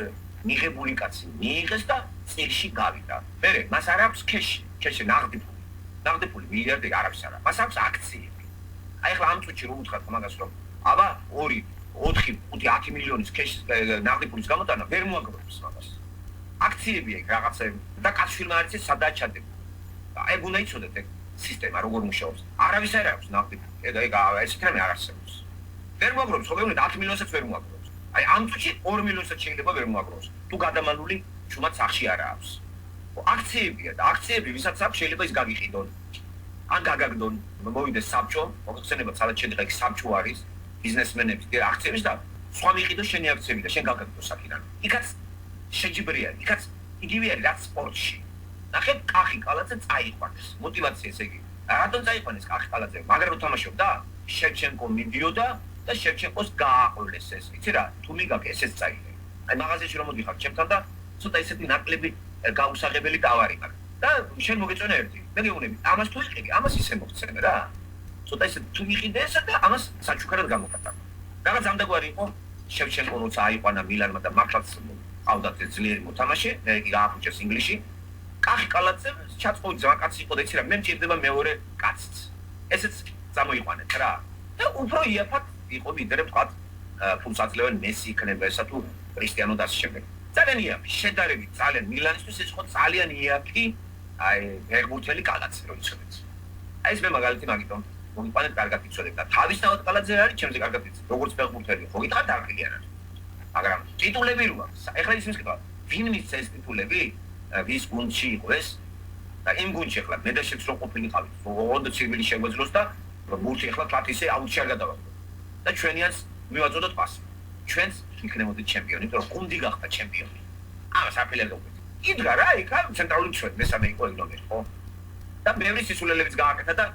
მიღებული კაცი მიიღეს და წილში გავიდა. მერე მას არ აქვს ქეში ნაღდი ფული. ნაღდი ფული მილიარდი არ აქვს არა. მას აქვს აქციები. აი ახლა ამ წუთში რომ უთხრათ მაგას რომ აბა 2, 4, 5, 10 მილიონის ქეში ნაღდი ფულის გამოტანა ვერ მოაგროვებს მაგას. აქციები ეგ რაღაცები და კაცშვილმა არის სადაა ჩადებული. აი უნდა იცოდეთ ეგ სისტემა როგორ მუშაობს. არავის არ აქვს ნაღდი ფული. ეგ ესეთ რამე არ არსებობს. ვერ მოაგროვებს, ხო ვეუბნები 10 მილიონსაც ვერ მოაგროვებს. აი ამ წუთში 2 მილიონსაც შეიძლება ვერ მოაგროვოს. თუ გადამალული ჩუმად სახში არ აქვს. აქციებია და აქციები ვისაც აქვს შეიძლება ის გაგიყიდონ. ან გაგაგდონ, მოვიდეს საბჭო, მოხსენებათ სადაც შედგა იქ საბჭო არის, ბიზნესმენების და აქციების და სხვა მიყიდოს შენი აქციები და შენ გაგაგდო საკიდან. იქაც შეჯიბრია, იქაც იგივე არის რაც სპორტში. ნახეთ, კახი კალაძე წაიყვანეს. мотивация ესე იგი. რატომ წაიყვანეს კახი კალაძე? მაგრამ რო თამაშობდა, შევჩენკო მიდიოდა და შევჩენკოს გააყოლეს ეს. იცი რა, თუ მიგაკ ესეც წაიღე. აი მაღაზიაში რომ მოდიხარ ჩემთან და ცოტა ისეთი ნაკლები გაუსაღებელი ტავარი მაქვს. და შენ მოგეწონა ერთი. მე გეუბნები, ამას თუ იყიდი, ამას ისე მოგცემ რა. ცოტა ისე თუ იყიდე ესა და ამას საჩუქრად გამოკატარ. რაღაც ამდაგვარი იყო შევჩენკო როცა აიყვანა მილანმა და მართლაც ყავდათ ძლიერი მოთამაშე, იგი გაახუჭეს ინგლისში. კახი კალაძე ჩაწყობი ძვაკაცი იყო და იცი რა, მე მჭირდება მეორე კაციც. ესეც წამოიყვანეთ რა. და უფრო იაფად იყო ვიდრე ვთქვათ ფულს აძლევენ მესი იქნება ესა თუ კრისტიანო და ასე შემდეგ. ძალიან იაფი, შედარებით ძალიან მილანისთვის ეს იყო ძალიან იაფი აი ფეხბურთელი კალაძე რო იცოდეთ. აი ეს მე მაგალითი მაგიტომ მოგიყვანეთ კარგად იცოდეთ და თავისთავად კალაძე არის ჩემზე კარგად იცი. როგორც ფეხბურთელი ხო გითხრათ არაფერი არ არის. მაგრამ ტიტულები რო აქვს. ეხლა ისმის კითხვა, ვინ მისცა ეს ტიტულები? ვის გუნდში იყო ეს? და იმ გუნდში ახლა მე და შენ რო ყოფილიყავით, ოღონდ ცივილი შეგვეძლოს და ბურთი ახლა თათ ისე აუჩი არ გადავაგდო. და ჩვენიანს მივაწოდოთ პასი. ჩვენს იქნებოდით ჩემპიონი, რომ გუნდი გახდა ჩემპიონი. ამას აფილე გაუკვეთ. იდგა რა, იქა ცენტრალური ჩვენი მესამე იყო ეგ ხო? და ბევრი სისულელების გააკეთა და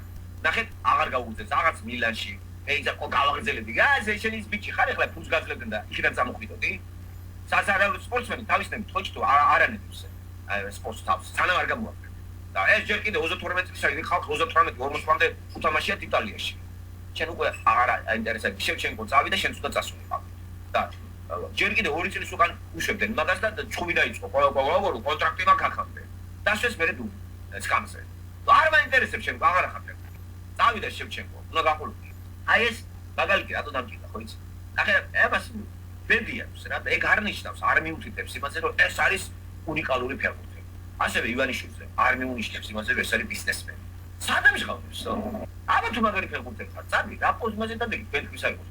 ნახეთ, აღარ გაუგზეს, აღარც მილანში. ეიძა ყო გავაგრძელებდი. აი, შენ ის ბიჭი ხარ, ახლა ფულს გაძლევდნენ და იქიდან წამოხვიდოდი. საზარავი სპორტსმენი თავისნაირად თოჭი თუ არანებს. აი, სპორტს თავს, სანამ არ გამოაქვს. და ეს ჯერ კიდე 32 წლის აი ხალხი 38 48-მდე უთამაშია იტალიაში. შენ უკვე აღარ აინტერესებს შევჩენკო წავიდა შენ თუნდაც წასულიყავ. და ჯერ კიდე 2 წლის უკან უშვებდნენ მაგას და ჩხუბი დაიწყო ყოველ კონტრაქტი მაქვს ახამდე. დასვეს მერე თუ სკამზე. არ მაინტერესებს შენ აღარ ახამდე. წავიდა შევჩენკო, უნდა გაყოლო. აი ეს მაგალითი რატო დამჭირდა ხო იცი? ახლა ებას ბედიებს რა და ეგ არ ნიშნავს, არ მიუთითებს იმაზე რომ ეს არის უნიკალური ფეხბურთი. ასევე ივანიშვილზე არ მიუნიშნებს იმაზე რომ ეს არის ბიზნესმენი. სადამჟღავნებს? აბა თუ მაგარი ფეხბურთელი ხარ, წადი რა პოზიციაზე დადი თქვენთვის აიღოს.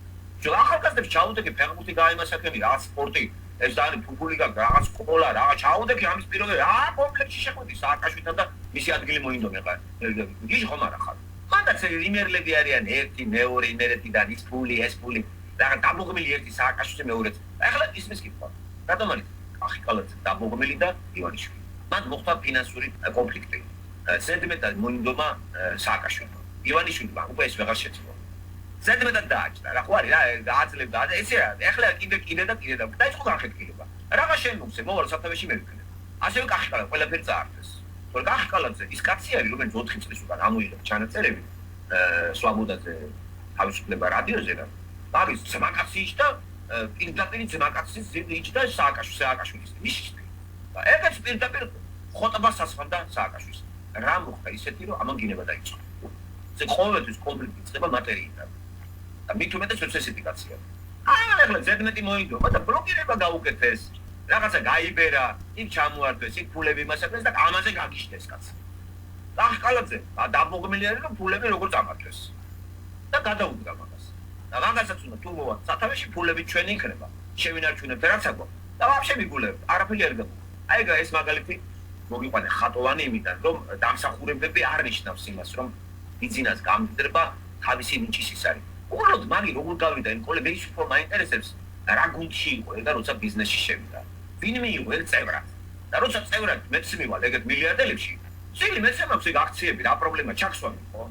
ახალგაზრდებს ჩაუდეკი ფეხბურთი გაიმასაკები, რაღაც სპორტი, ეს არის ფუტბოლი და რაღაც სკოლა, რაღაც ჩაუდეკი ამის პირობებში, კომპლექსში შეხვედი სააკაშვილთან და მისი ადგილი მოინდომე ხარ. ის ხომ არა ხარ. მანდაც იმერლები არიან ერთი, მეორე იმერეთიდან ის ფული, ეს ფული. რაღაც დაბოღმილი ერთი სააკაშვილზე მეორეც. ახლა ისმის კითხვა. რატომ არის ახალგაზრდა დაბოღმილი და ივანიშვილი? მან მოხდა ფინანსური კონფლიქტი. ზედმეტად მოინდომა სააკაშვილმა. ივანიშვილმა უკვე ეს ვეღარ შეძლო. ზედმეტად დააჭდა რა ხო არის რა გააძლევდა ესე ახლა კიდე და დაიწყო განხეთქილება რაღა შემოგცე მოვალ სათავეში მევიქნე ასევე კახიკალა ყველაფერი წაართეს თორე კახიკალაძე ის კაცი არის რომელიც 4 წლის უკან ამოიღებს ჩანაწერები სვაბოდაძე თავისუფლება რადიოზე და არის ძმაკაცის და პირდაპირ ძმაკაცის ზიჯდა სააკაშვილის მიშტი და ეგეც პირდაპირ ხოტბას ასხამდა სააკაშვილს რა მოხდა ისეთი რომ ამან გინება დაიწყო ზე ყოველთვის კონფლიქტი იწყება მატერიიდან და მით უმეტეს სოციალისტიკაცია. ახლა ზედმეტი მოინდომა და ბლოკირება გაუკეთეს. რაღაცა გაიბერა, იქ ჩამოართვეს, იქ ფულები იმასაკეს და ამაზე გაგიშდეს კაცი. და ახალგაზრდა დაბოღმილი არის რომ ფულები როგორ წამართვეს. და გადაუდგა მაგას. და მაგასაც უნდა თუ მოვა სათავეში ფულები ჩვენი იქნება. შევინარჩუნებთ რაც აქვს. და ვაფშე მიგულებთ, არაფერი არ გაგო. აი ეს მაგალითი მოგიყვანე ხატოვანი იმიდან რომ დამსახურებები არ ნიშნავს იმას რომ ბიზნეს გამდრება თავისი ნიჭის ის არის. უბრალოდ მანი როგორ გავიდა იმ კოლეგები ის უფრო მაინტერესებს რა გუნდში იყო და როცა ბიზნესში შევიდა. ვინ მიიღო ერთ წევრად და როცა წევრად მეც მივალ ეგეთ მილიარდელებში. შეიძლება მეც მაქვს ეგ აქციები რა პრობლემა ჩაქსვამი ხო?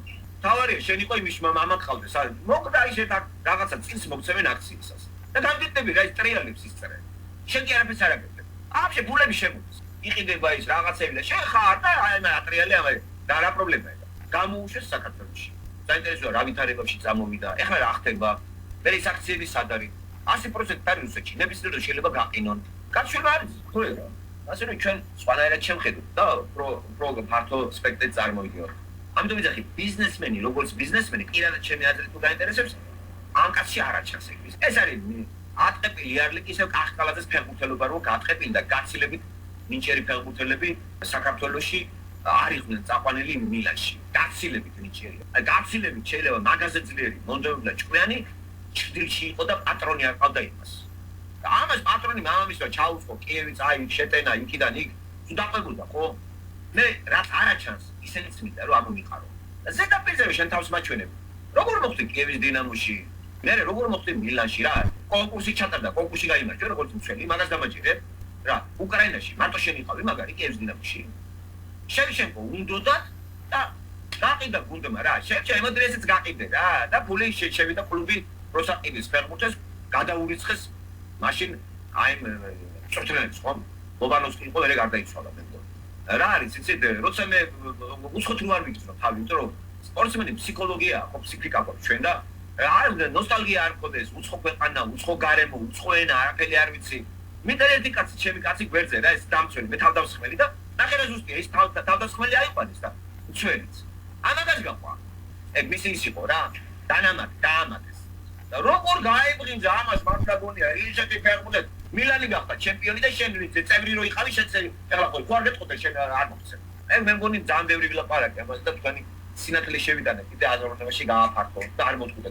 თავარია შენ იყო იმის მამად ყავდეს არის. მოკდა ისე რაღაცა წილს მოგცემენ აქციისას. და გამდიდები რა ის ტრიალებს ისწერენ. შენ კი არაფერს არ აკეთებ. აბშე ფულები შემოდის. იყიდება ის რაღაცები და შენ ხარ და აი მე ატრიალი ამე და რა პრობლემაა? გამოუშვეს საქართველოში. საინტერესოა რა ვითარებაში წამოვიდა. ეხლა რა ხდება? მე ის აქციები სად არის? 100% არის რუსეთში. ნებისმიერ დროს შეიძლება გაყინონ. გაჩვენა არის, ხო რა? ასე რომ ჩვენ სხვანაირად შევხედოთ და უფრო ფართო სპექტრი წარმოვიდგინოთ. ამიტომ ვიძახი ბიზნესმენი, როგორც ბიზნესმენი, პირადად ჩემი აზრით თუ გაინტერესებს, ამ კაცში არ აჩას ეგ. ეს არის ატყეპილი იარლიკი ისევ კახკალაძეს ფეხბურთელობა რო გაატყეპილი და გაცილებით მინჩერი ფეხბურთელები საქართველოში არიყვნენ წაყვანილი მილანში. გაცილებით ნიჭიერია. გაცილებით შეიძლება მაგაზე ძლიერი მონდომებდა ჭკვიანი ჭრილში იყო და პატრონი არ ყავდა იმას. და ამას პატრონი მამამისმა ჩაუწყო კიევიც აი შეტენა იქიდან იქ დაყებოდა ხო? მე რაც არაჩანს ისენიც მინდა რომ ამომიყარო. და ზედაპირზე შენ თავს მაჩვენებ. როგორ მოხდი კიევის დინამოში? მე როგორ მოხდი მილანში რა? კონკურსი ჩატარდა, კონკურსი გაიმარჯვა როგორც მცველი, მაგას დამაჯერებ. რა, უკრაინაში მარტო შენ იყავი მაგარი კიევის დინამოში. შევშენკო უნდოდათ და გაყიდა გუნდმა რა შევჩა ემოდრესიც გაყიდე რა და ფული შევიდა კლუბი როსაყიდის ფეხბურთს გადაურიცხეს მაშინ აი წორთლებს ხომ ლობანოვსკი იყო ერე გარდაიცვალა მე რა არის იცით როცა მე უცხოთ რო არ ვიგრძნო თავი იმიტომ რომ სპორტსმენი ფსიქოლოგია ხო ფსიქიკა ხო ჩვენ და არ ნოსტალგია არ მქონდეს უცხო ქვეყანა უცხო გარემო უცხო ენა არაფერი არ ვიცი მინდა ერთი კაცი ჩემი კაცი გვერდზე რა ეს დამცველი მე თავდამსხმელი და ნახე ზუსტია ის თავდასხმელი აიყვანეს და უცველიც ამაგას გაყვა ეგ მისი ის იყო რა დაამატეს და როგორ გაიბრინჯა ამას მართლა გონია ისეთი ფეხბურთი მილანი გახდა ჩემპიონი და შენ ვიცი წევრი რო იყავი შეცელი ეხლა ხო არ გეტყოდე შენ არ მოხსენ ეგ მე მგონი ძალიან ბევრი ვილაპარაკე ამას და თქვენი სინათლე შევიტანე კიდე აზროვნებაში გააფართო და არ მოწყვეტე